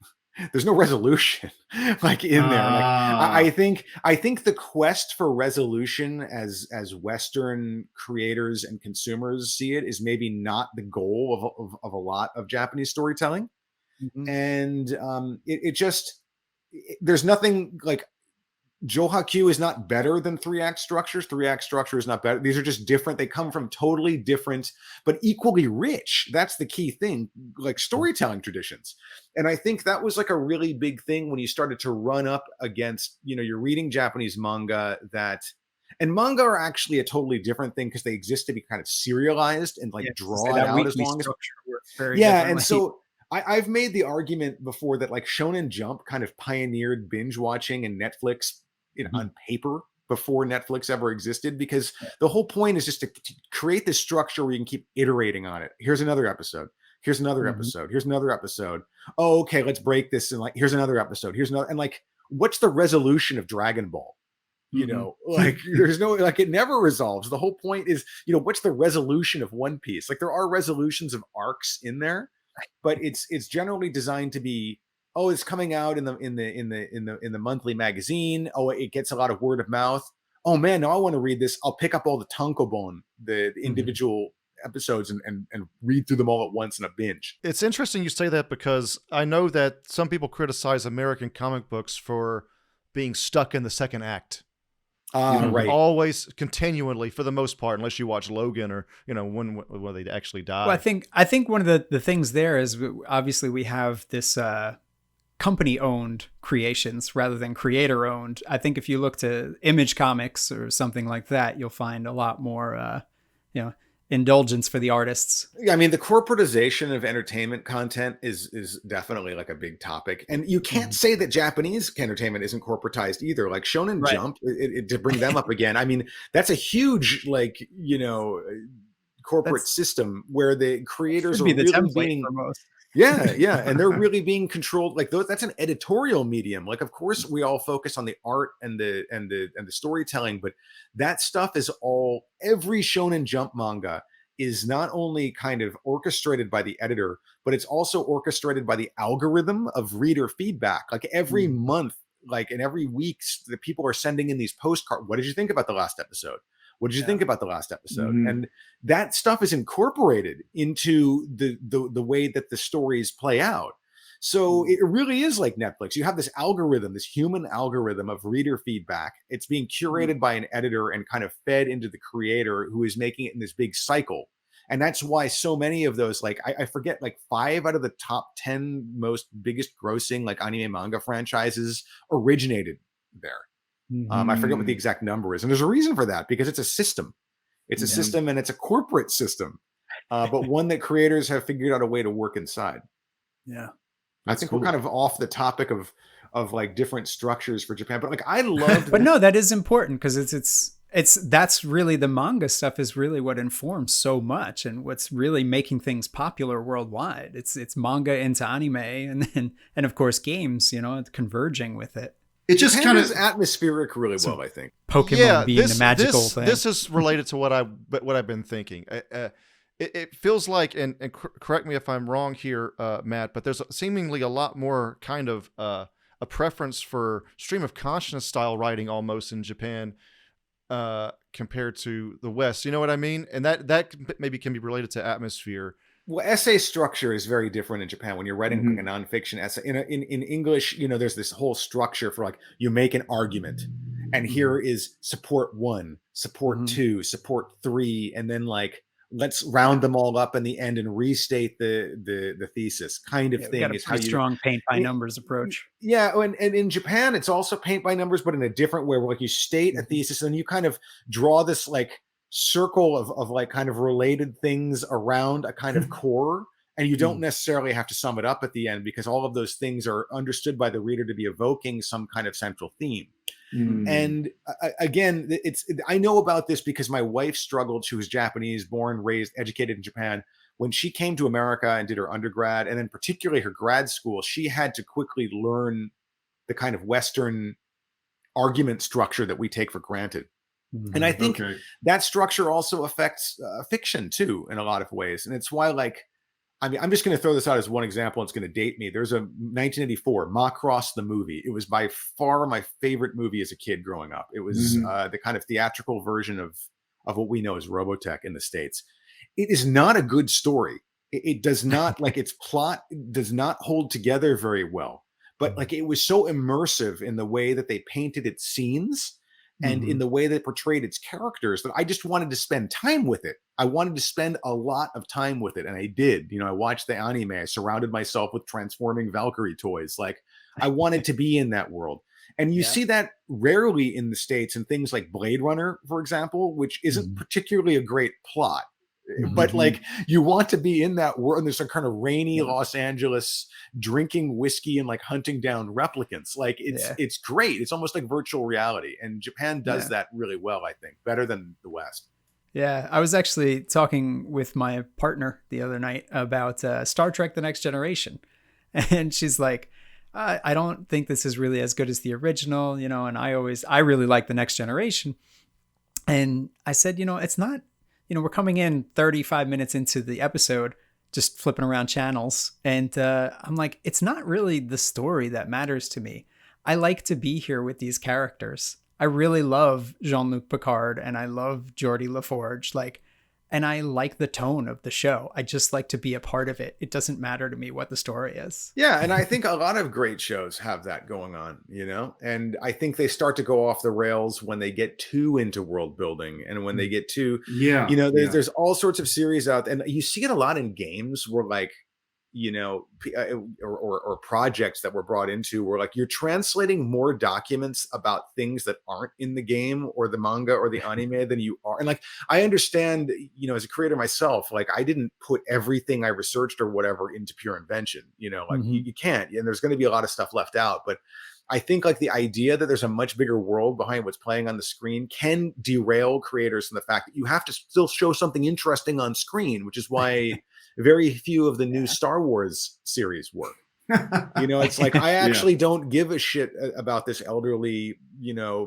there's no resolution like in there. Like I think the quest for resolution as Western creators and consumers see it is maybe not the goal of a lot of Japanese storytelling. And there's nothing like Jo-ha-kyu is not better than 3-act structures. 3-act structure is not better. These are just different. They come from totally different, but equally rich. That's the key thing, like storytelling traditions. And I think that was like a really big thing when you started to run up against, you're reading Japanese manga and manga are actually a totally different thing because they exist to be kind of serialized and like drawn out as long as. And so I've made the argument before that like Shonen Jump kind of pioneered binge watching and Netflix on paper before Netflix ever existed, because the whole point is just to create this structure where you can keep iterating on it. Here's another episode. Here's another episode. Here's another episode. Oh, okay, let's break this. And like, here's another episode. Here's another. And like, what's the resolution of Dragon Ball? Like there's no, like it never resolves. The whole point is, what's the resolution of One Piece? Like there are resolutions of arcs in there, but it's generally designed to be, oh, it's coming out in the monthly magazine. Oh, it gets a lot of word of mouth. Oh man, now I want to read this. I'll pick up all the tankobon, the individual episodes and read through them all at once in a binge.
It's interesting you say that, because I know that some people criticize American comic books for being stuck in the second act.
Right.
Always continually, for the most part, unless you watch Logan or when they actually die.
Well, I think one of the things there is obviously we have this company owned creations rather than creator owned. I think if you look to Image Comics or something like that, you'll find a lot more indulgence for the artists.
Yeah, I mean, the corporatization of entertainment content is definitely like a big topic, and you can't say that Japanese entertainment isn't corporatized either. Like Shonen Jump, to bring them up again. I mean, that's a huge corporate system where the creators are really being. Yeah, and they're really being controlled. Like that's an editorial medium. Like, of course, we all focus on the art and the storytelling, but that stuff is all. Every Shonen Jump manga is not only kind of orchestrated by the editor, but it's also orchestrated by the algorithm of reader feedback. Like every month, and every week, the people are sending in these postcards. What did you think about the last episode? What did you think about the last episode? And that stuff is incorporated into the way that the stories play out. So it really is like Netflix. You have this algorithm, this human algorithm of reader feedback. It's being curated by an editor and kind of fed into the creator who is making it in this big cycle. And that's why so many of those, like I forget, like 5 out of the top 10 most biggest grossing like anime manga franchises originated there. I forget what the exact number is. And there's a reason for that, because it's a system. It's a system, and it's a corporate system, but one that creators have figured out a way to work inside.
Yeah.
I think we're kind of off the topic of like different structures for Japan, but like I loved
But no, that is important, because it's that's really, the manga stuff is really what informs so much and what's really making things popular worldwide. It's manga into anime, and of course games, converging with it.
It just kind of
atmospheric really well, I think.
Pokemon being the magical thing.
This is related to what I've been thinking. It feels like, and correct me if I'm wrong here, Matt, but there's seemingly a lot more kind of a preference for stream of consciousness style writing almost in Japan compared to the West. You know what I mean? And that maybe can be related to atmosphere.
Well, essay structure is very different in Japan. When you're writing like a nonfiction essay, in English, there's this whole structure for like, you make an argument, and here is support 1, support 2, support 3, and then like let's round them all up in the end and restate the thesis kind of thing.
Is how you strong paint by numbers approach.
Yeah, and in Japan, it's also paint by numbers, but in a different way, where like you state a thesis and you kind of draw this like circle of like kind of related things around a kind of core, and you don't necessarily have to sum it up at the end, because all of those things are understood by the reader to be evoking some kind of central theme. And again, I know about this because my wife struggled. She was Japanese, born, raised, educated in Japan. When she came to America and did her undergrad, and then particularly her grad school, she had to quickly learn the kind of Western argument structure that we take for granted. And I think that structure also affects fiction too, in a lot of ways. And it's why, like, I mean, I'm just going to throw this out as one example. It's going to date me. There's a 1984 Macross the movie. It was by far my favorite movie as a kid growing up. It was the kind of theatrical version of what we know as Robotech in the States. It is not a good story. It does not, like, its plot does not hold together very well. But like, it was so immersive in the way that they painted its scenes and in the way that it portrayed its characters, that I just wanted to spend time with it. I wanted to spend a lot of time with it, and I did. I watched the anime. I surrounded myself with transforming Valkyrie toys. Like, I wanted to be in that world. And you see that rarely in the States in things like Blade Runner, for example, which isn't particularly a great plot. But like, you want to be in that world, and there's some kind of rainy Los Angeles, drinking whiskey and like hunting down replicants. Like, it's great. It's almost like virtual reality, and Japan does that really well, I think, better than the West.
Yeah, I was actually talking with my partner the other night about Star Trek: The Next Generation, and she's like, I don't think this is really as good as the original, and I really like The Next Generation. And I said, it's not, we're coming in 35 minutes into the episode, just flipping around channels. And I'm like, it's not really the story that matters to me. I like to be here with these characters. I really love Jean-Luc Picard, and I love Geordi LaForge. And I like the tone of the show. I just like to be a part of it. It doesn't matter to me what the story is.
Yeah, and I think a lot of great shows have that going on, and I think they start to go off the rails when they get too into world building, and when they get too, there's all sorts of series out, and you see it a lot in games where like, or projects that were brought into where like you're translating more documents about things that aren't in the game or the manga or the anime than you are. And like, I understand, as a creator myself, like I didn't put everything I researched or whatever into Pure Invention, like you can't, and there's going to be a lot of stuff left out. But I think like the idea that there's a much bigger world behind what's playing on the screen can derail creators from the fact that you have to still show something interesting on screen, which is why very few of the new Star Wars series work. It's like, I actually don't give a shit about this elderly,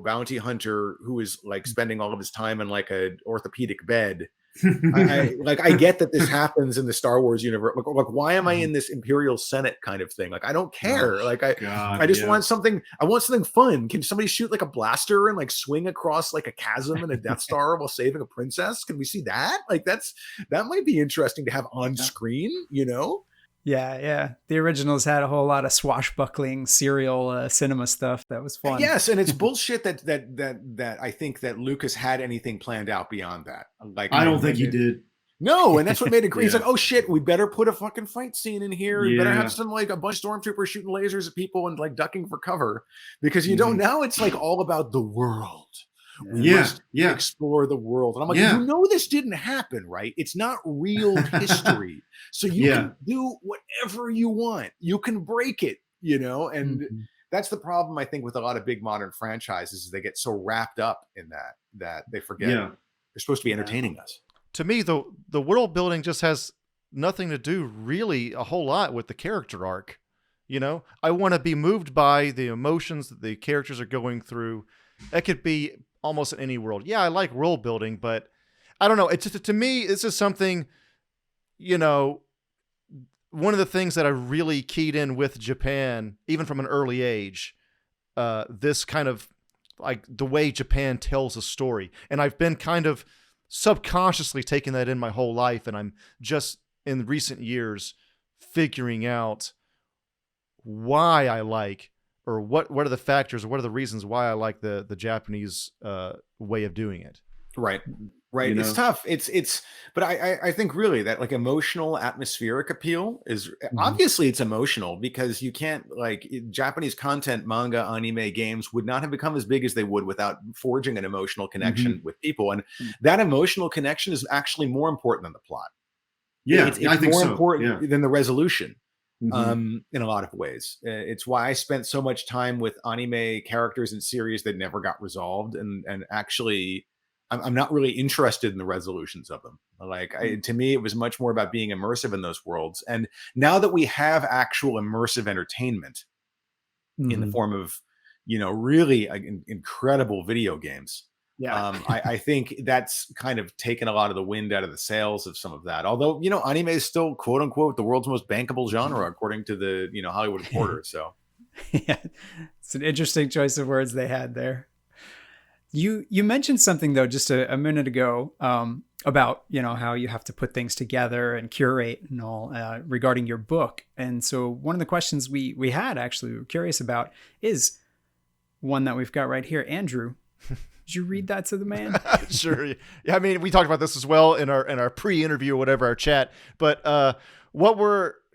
bounty hunter who is like spending all of his time in like a orthopedic bed. I get that this happens in the Star Wars universe. Like, why am I in this Imperial Senate kind of thing? Like, I don't care. I just want something. I want something fun. Can somebody shoot like a blaster and like swing across like a chasm in a Death Star while saving a princess? Can we see that? Like, that might be interesting to have on screen.
Yeah. The originals had a whole lot of swashbuckling serial cinema stuff that was fun.
Yes, and it's bullshit that I think that Lucas had anything planned out beyond that. Like,
I don't think he did.
No, and that's what made it great. He's
Yeah.
like, oh shit, we better put a fucking fight scene in here. We better
Yeah.
have some like a bunch of stormtroopers shooting lasers at people and like ducking for cover, because you don't. Now it's like all about the world. We must explore the world, and I'm like, you know, this didn't happen, right? It's not real history, so you can do whatever you want. You can break it, you know, and that's the problem I think with a lot of big modern franchises is they get so wrapped up in that they forget they're supposed to be entertaining us.
To me, the world building just has nothing to do really a whole lot with the character arc. You know, I want to be moved by the emotions that the characters are going through. It could be almost in any world. Yeah, I like world building, but I don't know. It's just, to me, this is something, you know, one of the things that I really keyed in with Japan, even from an early age, this kind of like the way Japan tells a story. And I've been kind of subconsciously taking that in my whole life. And I'm just in recent years figuring out why I like, or what are the factors, or what are the reasons why I like the Japanese way of doing it.
Right. You know? It's tough. But I think really that like emotional atmospheric appeal is obviously it's emotional, because you can't like Japanese content, manga, anime, games would not have become as big as they would without forging an emotional connection with people. And that emotional connection is actually more important than the plot.
Yeah,
it's
I think
more
so.
important than the resolution. In a lot of ways. It's why I spent so much time with anime characters and series that never got resolved, and actually I'm not really interested in the resolutions of them. Like to me, it was much more about being immersive in those worlds. And now that we have actual immersive entertainment in the form of, you know, really incredible video games, I think that's kind of taken a lot of the wind out of the sails of some of that. Although, you know, anime is still quote unquote the world's most bankable genre, according to the, you know, Hollywood Reporter. So
yeah, it's an interesting choice of words they had there. You mentioned something though just a minute ago about, you know, how you have to put things together and curate and all regarding your book. And so one of the questions we had actually we were curious about is one that we've got right here. Andrew, did you read that to the man?
Sure. Yeah, I mean, we talked about this as well in our pre-interview or whatever, our chat. But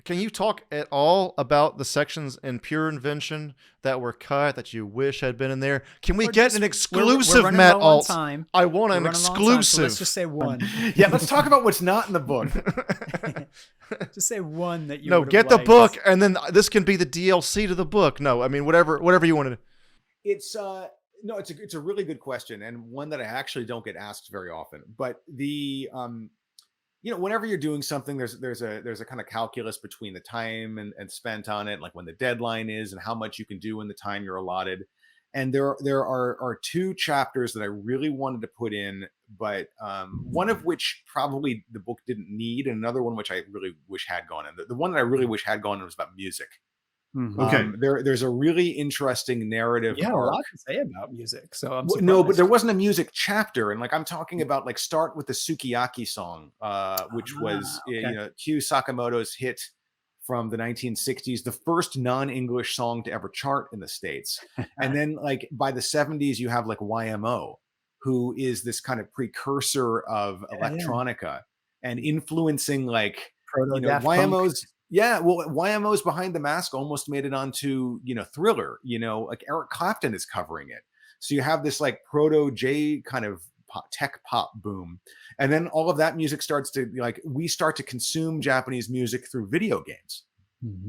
can you talk at all about the sections in Pure Invention that were cut that you wish had been in there? Can we get an exclusive,
we're
Matt
low on
Alt?
time.
I want an
Time,
exclusive.
so let's just say one.
Yeah, let's talk about what's not in the book.
Just say one that you
No,
would've
get the
liked.
book, and then this can be the DLC to the book. No, I mean, whatever you wanted.
It's no, it's a really good question, and one that I actually don't get asked very often. But the you know, whenever you're doing something, there's a kind of calculus between the time and spent on it, like when the deadline is and how much you can do in the time you're allotted. And there are two chapters that I really wanted to put in, but one of which probably the book didn't need, and another one which I really wish had gone in. The one that I really wish had gone in was about music.
Okay.
There's a really interesting narrative.
Yeah,
arc.
a lot to say about music. So I'm
No, but there wasn't a music chapter, and like I'm talking about, like start with the Sukiyaki song, which was you know Kyu Sakamoto's hit from the 1960s, the first non-English song to ever chart in the States, and then like by the 70s you have like YMO, who is this kind of precursor of electronica and influencing like you know YMO's. Yeah, well, YMO's Behind the Mask almost made it onto, you know, Thriller, you know, like Eric Clapton is covering it. So you have this like proto J kind of tech pop boom. And then all of that music starts to like, we start to consume Japanese music through video games,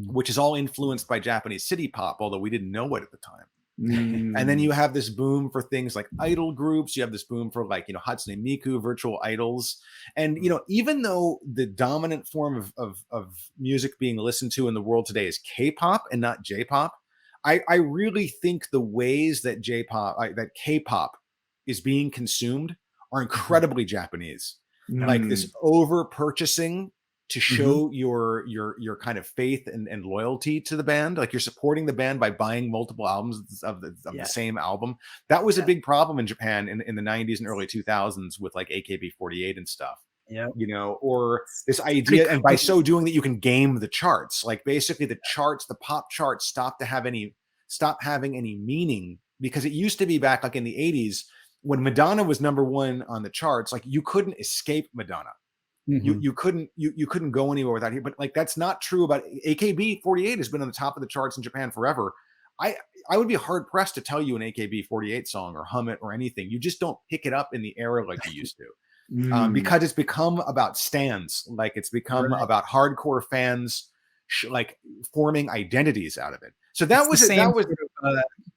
which is all influenced by Japanese city pop, although we didn't know it at the time. And then you have this boom for things like idol groups. You have this boom for like, you know, Hatsune Miku, virtual idols. And, you know, even though the dominant form of music being listened to in the world today is K-pop and not J-pop, I really think the ways that that K-pop is being consumed are incredibly Japanese. Like this over purchasing to show your kind of faith and loyalty to the band. Like you're supporting the band by buying multiple albums of the same album. That was a big problem in Japan in the 90s and early 2000s with like AKB48 and stuff.
Yeah.
you know, or this
pretty
idea, and by
cool.
so doing that, you can game the charts. Like basically the charts, the pop charts stop having any meaning, because it used to be back like in the 80s when Madonna was #1 on the charts, like you couldn't escape Madonna. You couldn't go anywhere without her. But like that's not true about AKB48 has been on the top of the charts in Japan forever. I would be hard pressed to tell you an AKB48 song or hum it or anything. You just don't pick it up in the air like you used to, because it's become about stans. Like it's become about hardcore fans, like forming identities out of it. So that was it. That was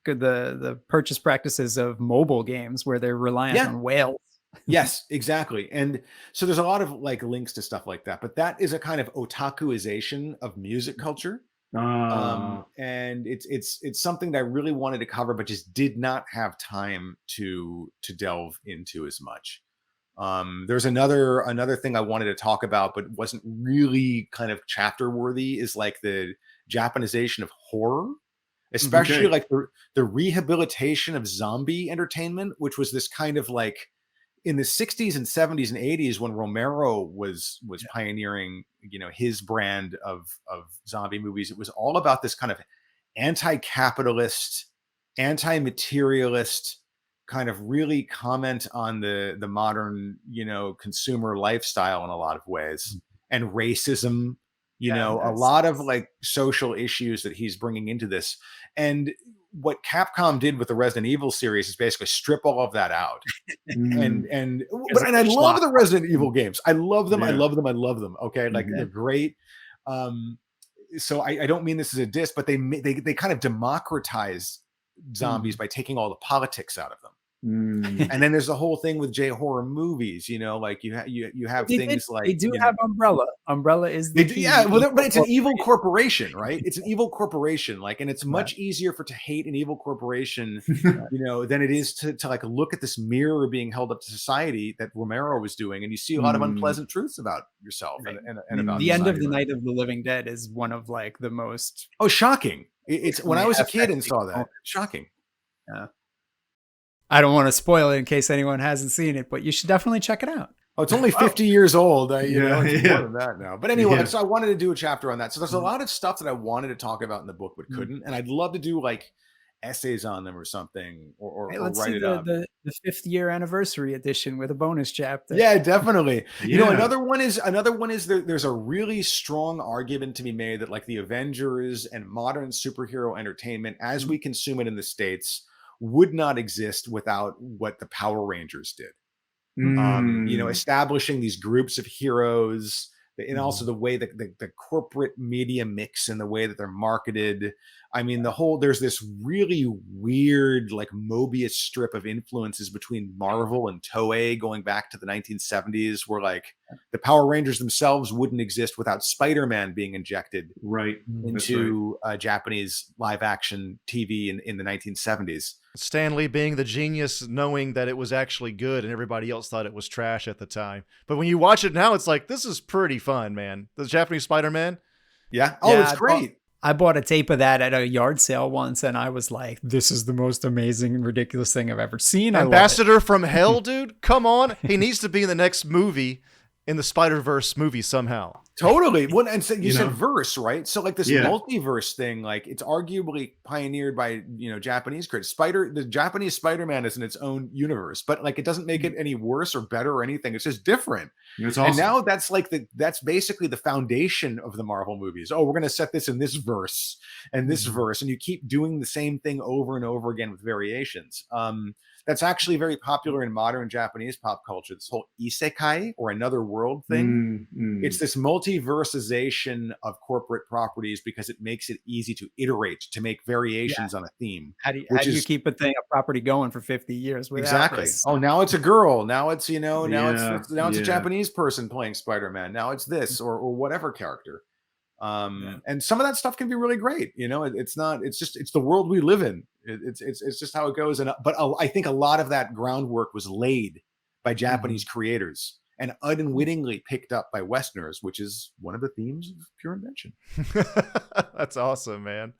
the purchase practices of mobile games where they're reliant on whales.
Yes, exactly. And so there's a lot of like links to stuff like that, but that is a kind of otakuization of music culture. And it's something that I really wanted to cover, but just did not have time to delve into as much. There's another thing I wanted to talk about, but wasn't really kind of chapter worthy, is like the Japanization of horror, especially like the rehabilitation of zombie entertainment, which was this kind of like in the 60s and 70s and 80s when Romero was pioneering, you know, his brand of zombie movies. It was all about this kind of anti-capitalist, anti-materialist kind of really comment on the modern, you know, consumer lifestyle in a lot of ways, and racism, you know, a lot of like social issues that he's bringing into this. And what Capcom did with the Resident Evil series is basically strip all of that out. and I love the Resident Evil games. I love them. I love them. I love them. Okay. Like they're great. So I don't mean this as a diss, but they kind of democratize zombies by taking all the politics out of them. And then there's the whole thing with J-horror movies, you know, like you have things like
they do have Umbrella. Umbrella is the key.
But it's an evil corporation, right? It's an evil corporation, like, and it's much easier to hate an evil corporation, you know, than it is to like look at this mirror being held up to society that Romero was doing, and you see a lot of unpleasant truths about yourself and about
the end of the Night of the Living Dead is one of like the most
shocking. It's when I was a kid and saw that, shocking.
Yeah. I don't want to spoil it in case anyone hasn't seen it, but you should definitely check it out.
Oh, it's only 50 years old. You know, it's more than that now. But anyway, so I wanted to do a chapter on that. So there's a lot of stuff that I wanted to talk about in the book, but couldn't. And I'd love to do like essays on them or something, or
let's
write
see
it up.
The 5th year anniversary edition with a bonus chapter.
Yeah, definitely. You know, another one is there's a really strong argument to be made that like the Avengers and modern superhero entertainment as we consume it in the States would not exist without what the Power Rangers did. You know, establishing these groups of heroes, and also the way that the corporate media mix and the way that they're marketed. I mean, there's this really weird like Mobius strip of influences between Marvel and Toei going back to the 1970s, where like the Power Rangers themselves wouldn't exist without Spider-Man being injected into Japanese live action TV in the 1970s.
Stan Lee being the genius, knowing that it was actually good and everybody else thought it was trash at the time. But when you watch it now, it's like, this is pretty fun, man. The Japanese Spider-Man.
Yeah. Oh, it's great.
I bought a tape of that at a yard sale once, and I was like, this is the most amazing and ridiculous thing I've ever seen.
Ambassador from Hell, dude. Come on. He needs to be in the next movie, in the Spider-Verse movie somehow.
Totally. Well, and so you said verse, right? So like this multiverse thing, like it's arguably pioneered by, you know, Japanese critics. The Japanese Spider-Man is in its own universe, but like it doesn't make it any worse or better or anything. It's just different. It's awesome. And now that's basically the foundation of the Marvel movies. Oh, we're going to set this in this verse and this verse, and you keep doing the same thing over and over again with variations. That's actually very popular in modern Japanese pop culture. This whole isekai, or another world thing. It's this multiversization of corporate properties because it makes it easy to iterate, to make variations on a theme.
How do you keep a property going for 50 years?
Exactly.
This?
Oh, now it's a girl. Now it's, you know, now it's a Japanese person playing Spider-Man. Now it's this or whatever character. And some of that stuff can be really great. You know, it's the world we live in. It's just how it goes. But I think a lot of that groundwork was laid by Japanese creators and unwittingly picked up by Westerners, which is one of the themes of Pure Invention.
That's awesome, man.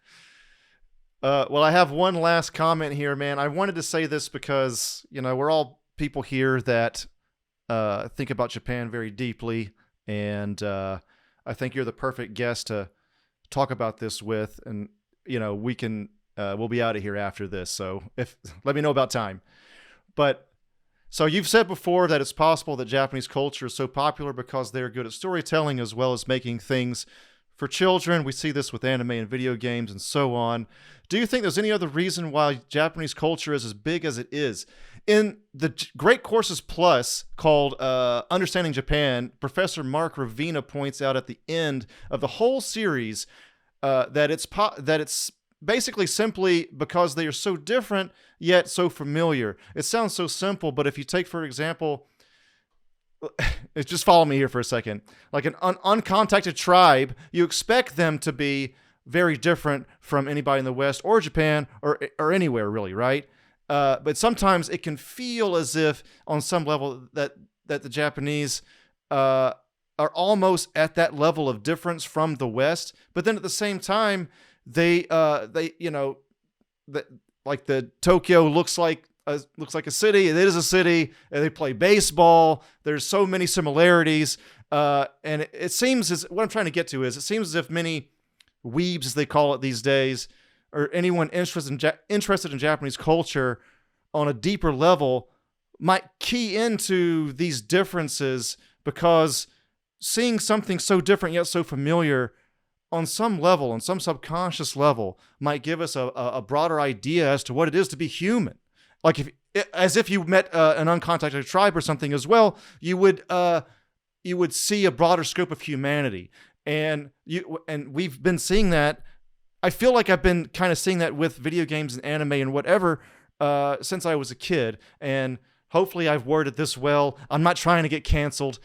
Well, I have one last comment here, man. I wanted to say this because, you know, we're all people here that think about Japan very deeply, and I think you're the perfect guest to talk about this with. And we can we'll be out of here after this, so let me know about time. But so you've said before that it's possible that Japanese culture is so popular because they're good at storytelling as well as making things for children. We see this with anime and video games and so on. Do you think there's any other reason why Japanese culture is as big as it is? In the Great Courses Plus called Understanding Japan, Professor Mark Ravina points out at the end of the whole series that it's basically simply because they are so different yet so familiar. It sounds so simple, but if you take, for example, just follow me here for a second. Like an uncontacted tribe, you expect them to be very different from anybody in the West or Japan or anywhere really, right? But sometimes it can feel as if on some level that the Japanese are almost at that level of difference from the West. But then at the same time, they like the Tokyo looks like a city. It is a city. They play baseball. There's so many similarities. And it seems what I'm trying to get to is it seems as if many weebs, as they call it these days, or anyone interested in Japanese culture on a deeper level might key into these differences, because seeing something so different yet so familiar on some level, on some subconscious level, might give us a broader idea as to what it is to be human. Like as if you met an uncontacted tribe or something as well, you would see a broader scope of humanity. And we've been seeing that. I feel like I've been kind of seeing that with video games and anime and whatever since I was a kid. And hopefully I've worded this well. I'm not trying to get canceled.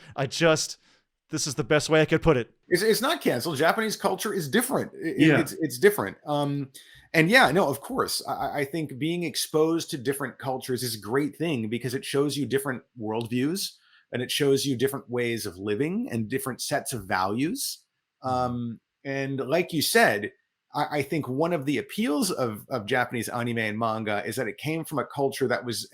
This is the best way I could put it.
It's not canceled. Japanese culture is different. It's different. And yeah, no, of course. I think being exposed to different cultures is a great thing because it shows you different worldviews and it shows you different ways of living and different sets of values. And like you said, I think one of the appeals of Japanese anime and manga is that it came from a culture that was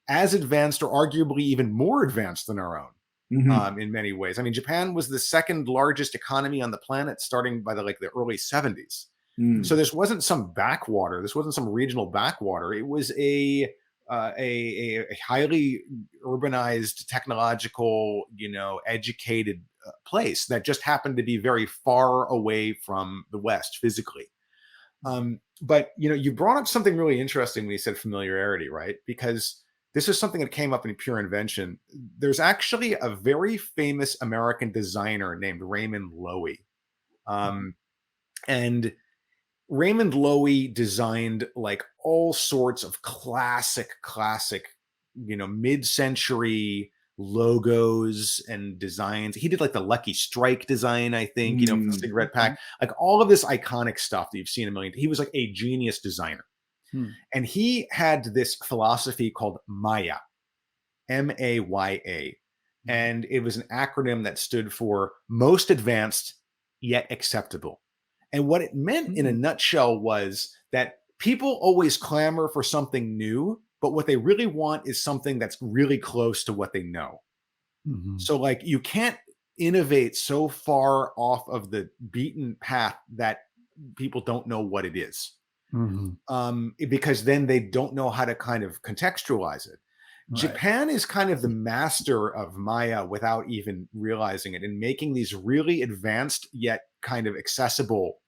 as advanced or arguably even more advanced than our own. In many ways. I mean, Japan was the second largest economy on the planet starting by the early 70s. So this wasn't some backwater. This wasn't some regional backwater. It was a highly urbanized, technological, educated place that just happened to be very far away from the West physically. But you brought up something really interesting when you said familiarity, right? Because this is something that came up in Pure Invention. There's actually a very famous American designer named Raymond Loewy. And Raymond Loewy designed all sorts of classic, mid-century logos and designs. He did the Lucky Strike design, I think, for the cigarette pack, all of this iconic stuff that you've seen a million. He was a genius designer. And he had this philosophy called Maya, M-A-Y-A. And it was an acronym that stood for most advanced yet acceptable. And what it meant in a nutshell was that people always clamor for something new, but what they really want is something that's really close to what they know. So you can't innovate so far off of the beaten path that people don't know what it is. Because then they don't know how to kind of contextualize it. Right. Japan is kind of the master of Maya without even realizing it, and making these really advanced yet kind of accessible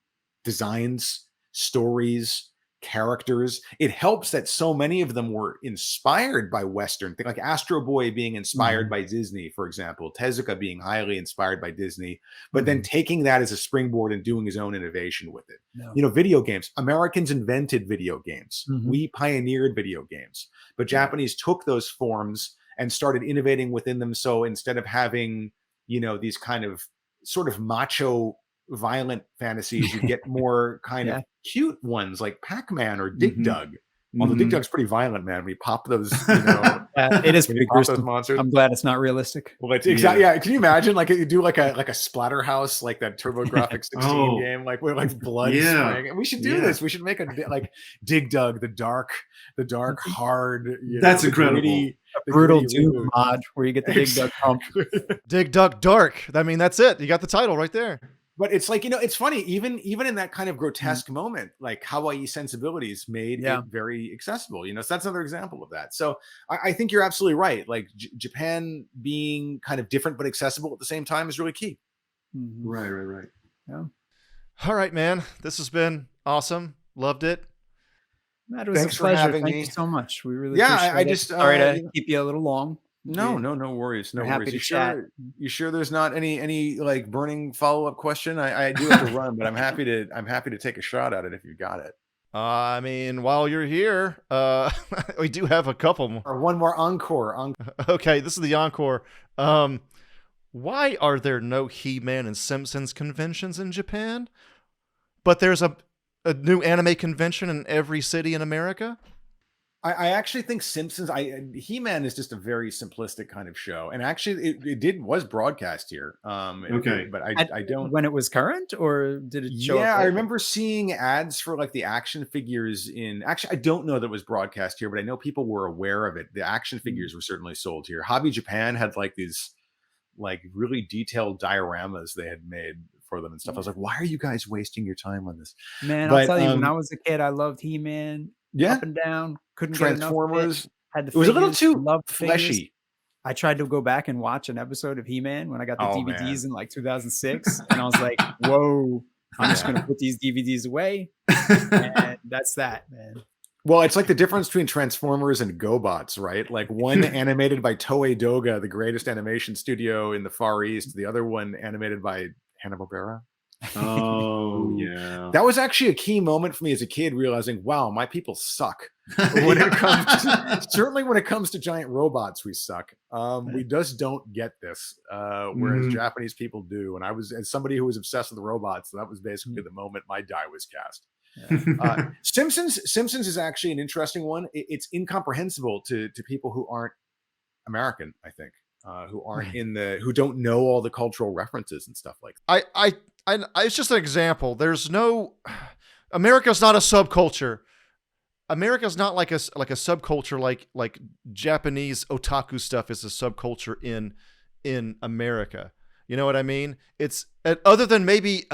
designs, stories, characters. It helps that so many of them were inspired by Western things, like Astro Boy being inspired by Disney, for example, Tezuka being highly inspired by Disney, but then taking that as a springboard and doing his own innovation with it. Video games. Americans invented video games. We pioneered video games, but Japanese took those forms and started innovating within them. So instead of having, these kind of sort of macho violent fantasies, you get more kind of cute ones like Pac-Man or Dig Dug. Although Dig Dug's pretty violent, man. We pop those,
it is pretty
gruesome. Those monsters.
I'm glad it's not realistic.
Well, it's exactly. Yeah. Can you imagine you do like a Splatterhouse, like that TurboGrafx 16 game, with blood spraying? And we should do this. We should make a Dig Dug, the dark, hard.
That's incredible.
A brutal
gritty
Doom
reboot.
mod where you get the Dig Dug pump.
Dig Duck Dark. I mean, that's it. You got the title right there.
But it's like, it's funny, even in that kind of grotesque moment, like Hawaii sensibilities made it very accessible. So that's another example of that. So I think you're absolutely right. Like Japan being kind of different but accessible at the same time is really key.
Right.
Yeah.
All right, man. This has been awesome. Loved it.
Matt, it was
Thanks
a
for
pleasure.
having
Thank
me.
you so much. We really
Yeah,
appreciate
I
it.
just
sorry to keep you a little long.
No worries. No
We're happy
worries.
to chat.
You sure there's not any like burning follow-up question? I do have to run, but I'm happy to take a shot at it if you got it.
I mean, while you're here, we do have a couple more.
Or one more encore.
Okay, this is the encore. Why are there no He-Man and Simpsons conventions in Japan, but there's a new anime convention in every city in America?
I actually think Simpsons, He-Man is just a very simplistic kind of show, and actually it was broadcast here.
Okay,
but I don't.
When it was current, or did it show?
Yeah,
up
I remember seeing ads for like the action figures in. Actually, I don't know that it was broadcast here, but I know people were aware of it. The action figures were certainly sold here. Hobby Japan had like these like really detailed dioramas they had made for them and stuff. I was like, why are you guys wasting your time on this?
Man, I'll tell you, when I was a kid, I loved He-Man.
Yeah,
up and down. Couldn't
Transformers.
Get enough of it. Had the
it was a little
figures,
too
loved
fleshy.
figures. I tried to go back and watch an episode of He-Man when I got the DVDs in like 2006, and I was like, "Whoa, I'm just gonna put these DVDs away." And that's that, man.
Well, it's like the difference between Transformers and GoBots, right? Like one animated by Toei Doga, the greatest animation studio in the Far East. The other one animated by Hanna-Barbera.
Oh, yeah.
That was actually a key moment for me as a kid, realizing, wow, my people suck. When it comes to, certainly when it comes to giant robots, we suck. We just don't get this, whereas Japanese people do. And I was, as somebody who was obsessed with robots, that was basically the moment my die was cast. Yeah. Simpsons is actually an interesting one. It's incomprehensible to people who aren't American, I think, who aren't who don't know all the cultural references and stuff like that.
It's just an example. There's no, America's not a subculture. America's not like a subculture like Japanese otaku stuff is a subculture in America. You know what I mean? It's other than maybe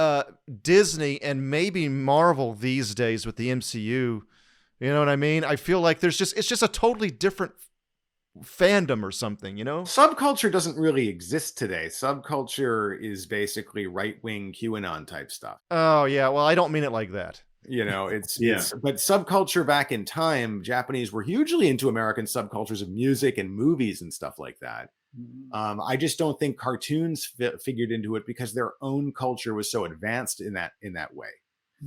Disney and maybe Marvel these days with the MCU. You know what I mean? I feel like it's just a totally different fandom or something, you know?
Subculture doesn't really exist today. Subculture is basically right-wing QAnon type stuff.
Oh yeah, well I don't mean it like that.
It's but subculture back in time, Japanese were hugely into American subcultures of music and movies and stuff like that. I just don't think cartoons figured into it because their own culture was so advanced in that way.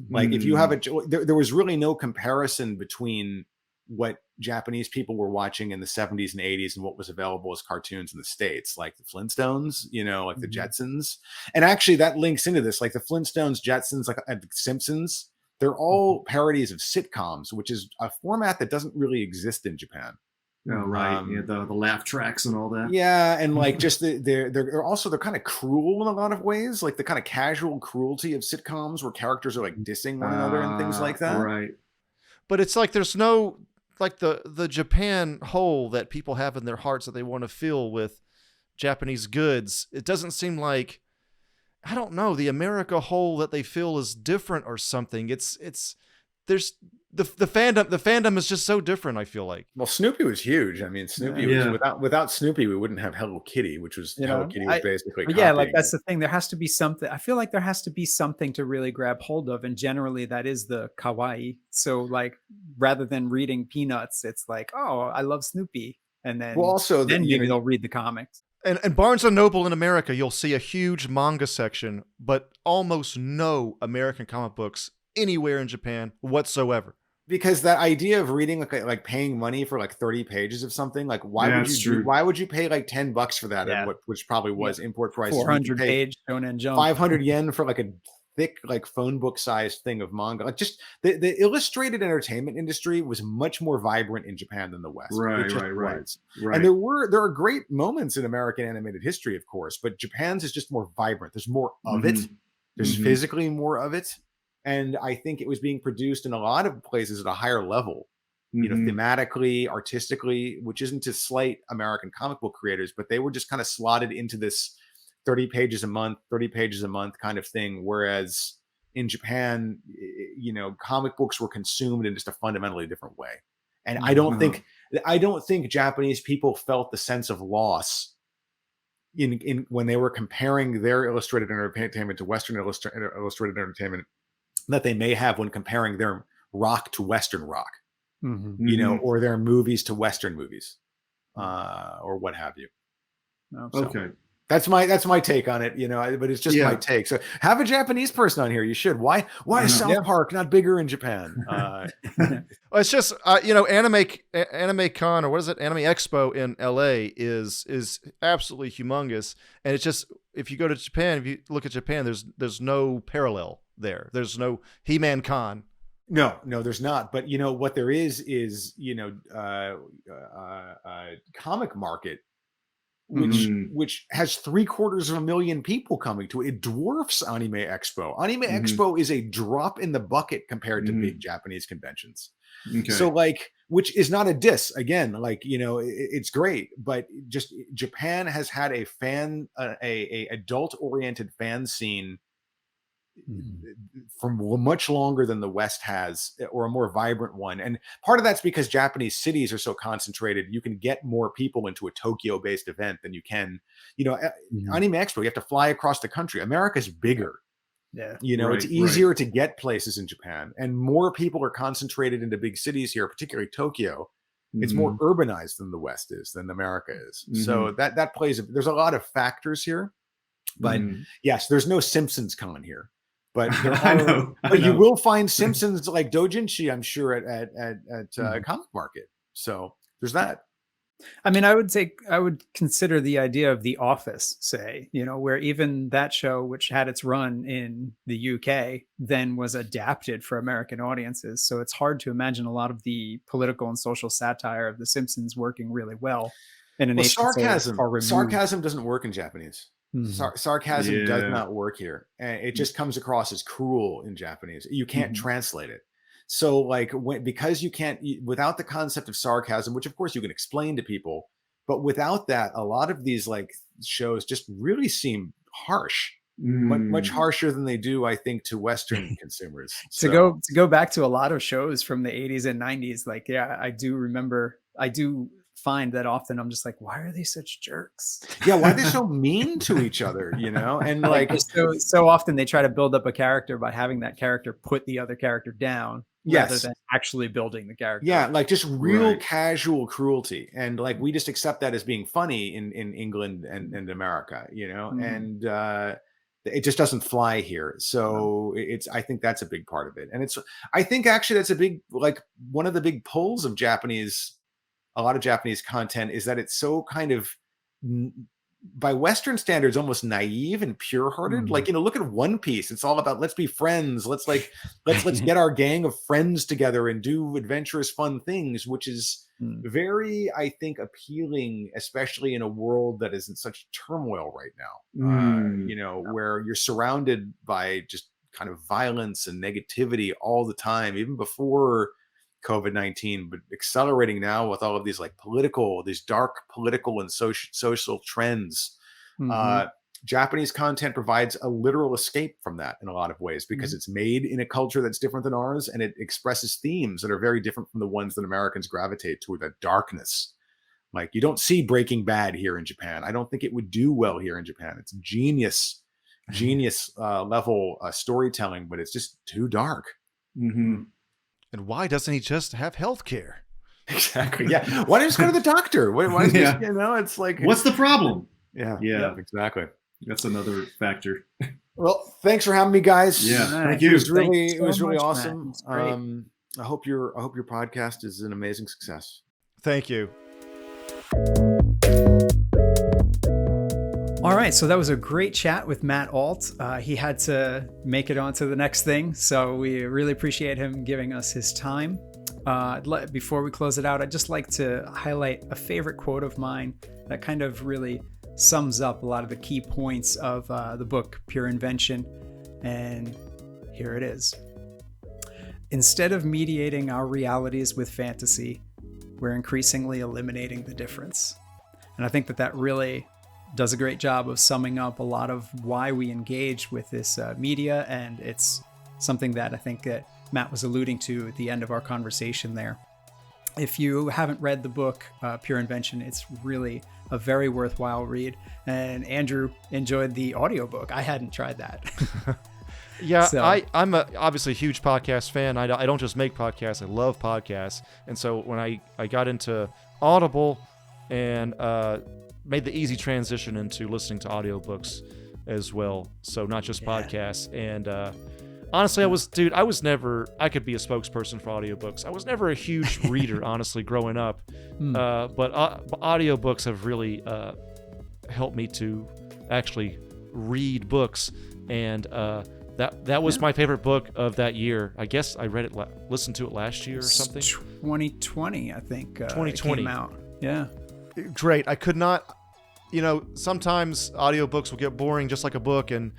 Like if you have there was really no comparison between what Japanese people were watching in the 70s and 80s and what was available as cartoons in the States, like the Flintstones, like the Jetsons. And actually that links into this, like the Flintstones, Jetsons, like the Simpsons, they're all parodies of sitcoms, which is a format that doesn't really exist in Japan.
Oh, right. The laugh tracks and all that.
Yeah, and like just they're kind of cruel in a lot of ways, like the kind of casual cruelty of sitcoms where characters are like dissing one another and things like that.
Right.
But it's like there's no like the Japan hole that people have in their hearts that they want to fill with Japanese goods. It doesn't seem like, I don't know, the America hole that they feel is different or something. There's the fandom is just so different, I feel like.
Well, Snoopy was huge. I mean, Snoopy was, without Snoopy, we wouldn't have Hello Kitty, which was Hello Kitty was basically
yeah, like that's the thing. There has to be something. I feel like there has to be something to really grab hold of, and generally that is the kawaii. So like rather than reading Peanuts, it's like, oh, I love Snoopy, and then maybe they'll read the comics.
And Barnes & Noble in America, you'll see a huge manga section, but almost no American comic books anywhere in Japan whatsoever.
Because that idea of reading like paying money for like 30 pages of something, like why would you pay like $10 for that? And which probably was import price,
400 page Shonen Jump,
500 yen for like a thick like phone book sized thing of manga. Like just the illustrated entertainment industry was much more vibrant in Japan than the West.
Right.
And there are great moments in American animated history, of course, but Japan's is just more vibrant. There's more of it. There's physically more of it. And I think it was being produced in a lot of places at a higher level you know, thematically, artistically, which isn't to slight American comic book creators, but they were just kind of slotted into this 30 pages a month kind of thing. Whereas in Japan, you know, comic books were consumed in just a fundamentally different way. And I don't think Japanese people felt the sense of loss in when they were comparing their illustrated entertainment to Western illustrated entertainment that they may have when comparing their rock to Western rock, you know, or their movies to Western movies, or what have you. So
Okay.
that's my take on it, you know, but it's just my take. So have a Japanese person on here. You should. Why is South Park not bigger in Japan?
Well, it's just you know, Anime Con, or what is it, Anime Expo in LA is absolutely humongous, and it's just, if you go to Japan, if you look at Japan, there's no parallel there. There's no He-Man Con.
No, there's not. But you know what there is, you know, comic market, which has 750,000 people coming to it. It dwarfs Anime Expo. Anime Expo is a drop in the bucket compared to big Japanese conventions.
Okay.
So like, which is not a diss. Again, like, you know, it's great, but just Japan has had a adult oriented fan scene for much longer than the West has, or a more vibrant one. And part of that's because Japanese cities are so concentrated. You can get more people into a Tokyo based event than you can, you know, Anime Expo, you have to fly across the country. America's bigger. Yeah. You know, it's easier to get places in Japan, and more people are concentrated into big cities here, particularly Tokyo. It's more urbanized than the West is, than America is. So that plays, there's a lot of factors here, but yes, there's no Simpsons Con here. But you will find Simpsons like doujinshi, I'm sure, at Comic Market. So there's that.
I mean, I would consider the idea of The Office, say, you know, where even that show, which had its run in the UK, then was adapted for American audiences. So it's hard to imagine a lot of the political and social satire of The Simpsons working really well in a nation so far removed.
Sarcasm doesn't work in Japanese. Sarcasm does not work here, and it just comes across as cruel in Japanese. You can't translate it. So like, because you can't, without the concept of sarcasm, which of course you can explain to people, but without that, a lot of these like shows just really seem harsh, much harsher than they do, I think, to Western consumers.
To go back to a lot of shows from the 80s and 90s, like, yeah, I do find that often I'm just like, why are they such jerks?
Yeah, why are they so mean to each other, you know? And like
so often they try to build up a character by having that character put the other character down, rather than actually building the character.
Yeah, like just real casual cruelty. And like, we just accept that as being funny in England and America, you know? And it just doesn't fly here. So I think that's a big part of it. And I think actually that's a big, like, one of the big pulls of a lot of Japanese content is that it's so kind of, by Western standards, almost naive and pure-hearted. Like, you know, look at One Piece. It's all about, let's be friends. Let's get our gang of friends together and do adventurous, fun things, which is very, I think, appealing, especially in a world that is in such turmoil right now. You know, where you're surrounded by just kind of violence and negativity all the time, even before COVID-19, but accelerating now with all of these like these dark political and social trends. Japanese content provides a literal escape from that in a lot of ways, because it's made in a culture that's different than ours, and it expresses themes that are very different from the ones that Americans gravitate toward, that darkness. Like, you don't see Breaking Bad here in Japan. I don't think it would do well here in Japan. It's genius level storytelling, but it's just too dark.
And why doesn't he just have health care?
Exactly. Yeah. Why don't you just go to the doctor? Why just, you know, it's like,
what's the problem?
Yeah, exactly.
That's another factor.
Well, thanks for having me, guys.
Yeah, thank you.
It was really awesome. I hope your podcast is an amazing success.
Thank you.
All right, so that was a great chat with Matt Alt. He had to make it on to the next thing, so we really appreciate him giving us his time. Before we close it out, I'd just like to highlight a favorite quote of mine that kind of really sums up a lot of the key points of the book Pure Invention, and here it is. instead of mediating our realities with fantasy, we're increasingly eliminating the difference. And I think that really does a great job of summing up a lot of why we engage with this media, and it's something that I think that Matt was alluding to at the end of our conversation there. If you haven't read the book, Pure Invention, it's really a very worthwhile read. And Andrew enjoyed the audiobook. I hadn't tried that.
Yeah,
So-
I'm obviously a huge podcast fan. I don't just make podcasts, I love podcasts. And so when I got into Audible and made the easy transition into listening to audiobooks as well. So not just podcasts. And honestly, I could be a spokesperson for audiobooks. I was never a huge reader, honestly, growing up. But audiobooks have really helped me to actually read books. And that was my favorite book of that year. I guess I read it, listened to it last year or something.
2020, I think.
2020
came out. Yeah.
Great. I could not, sometimes audiobooks will get boring just like a book and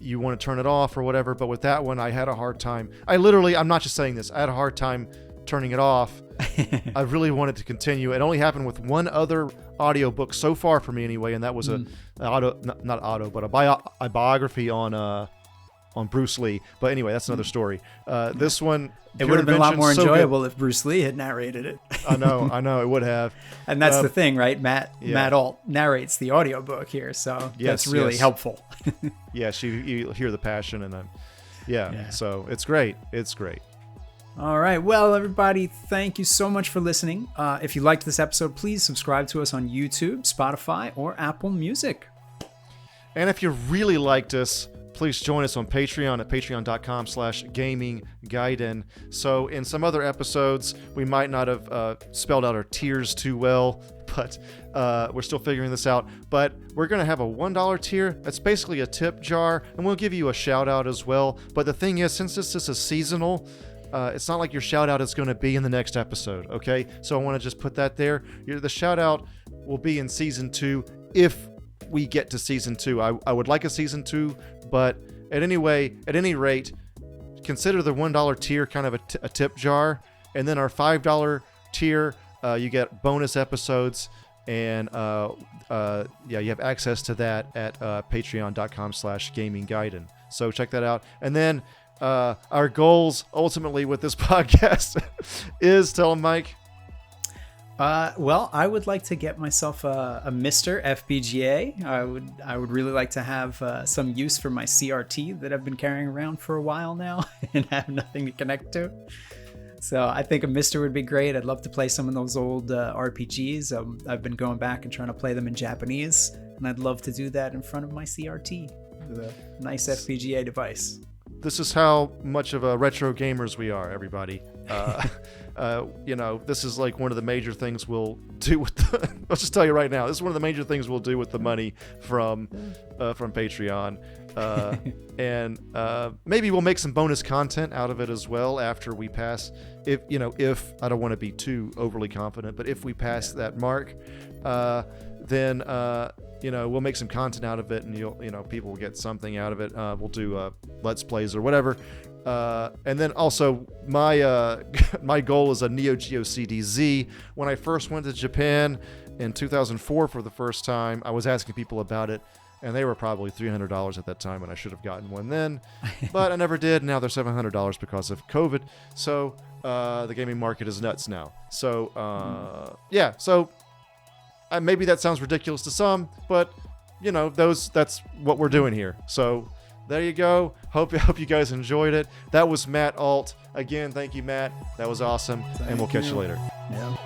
you want to turn it off or whatever. But with that one, I had a hard time. I'm not just saying this. I had a hard time turning it off. I really wanted to continue. It only happened with one other audiobook so far for me anyway. And that was a biography on Bruce Lee. But anyway, that's another story. This one,
It would have been a lot more
so good.
enjoyable if Bruce Lee had narrated it.
I know, it would have.
And that's the thing, right? Matt Alt narrates the audiobook here, so that's really helpful.
Yes, you hear the passion, and so it's great. It's great.
All right. Well, everybody, thank you so much for listening. If you liked this episode, please subscribe to us on YouTube, Spotify, or Apple Music.
And if you really liked us, please join us on Patreon at patreon.com/gaminggaiden. So in some other episodes, we might not have spelled out our tiers too well, but we're still figuring this out. But we're going to have a $1 tier. That's basically a tip jar, and we'll give you a shout out as well. But the thing is, since this is seasonal, it's not like your shout out is going to be in the next episode, okay? So I want to just put that there. The shout out will be in season 2 if we get to season 2. I would like a season 2, but at any rate, consider the $1 tier kind of a tip jar, and then our $5 tier, you get bonus episodes, and you have access to that at patreon.com/gaminggaiden. So check that out. And then our goals ultimately with this podcast is, tell them, Mike.
Well, I would like to get myself a Mr. FPGA. I would really like to have some use for my CRT that I've been carrying around for a while now and have nothing to connect to. So I think a Mr. would be great. I'd love to play some of those old RPGs. I've been going back and trying to play them in Japanese, and I'd love to do that in front of my CRT with a nice FPGA device.
This is how much of a retro gamers we are, everybody. This is like one of the major things we'll do with I'll just tell you right now, this is one of the major things we'll do with the money from Patreon. And maybe we'll make some bonus content out of it as well after we pass, if I don't want to be too overly confident, but if we pass that mark, then we'll make some content out of it, and people will get something out of it. We'll do Let's Plays or whatever. And then also my goal is a Neo Geo CD-Z. When I first went to Japan in 2004 for the first time, I was asking people about it, and they were probably $300 at that time, and I should have gotten one then, but I never did. Now they're $700 because of COVID. So the gaming market is nuts now. So maybe that sounds ridiculous to some, but that's what we're doing here. So there you go. Hope you guys enjoyed it. That was Matt Alt. Again, thank you, Matt. That was awesome. And we'll catch you later.
Yeah.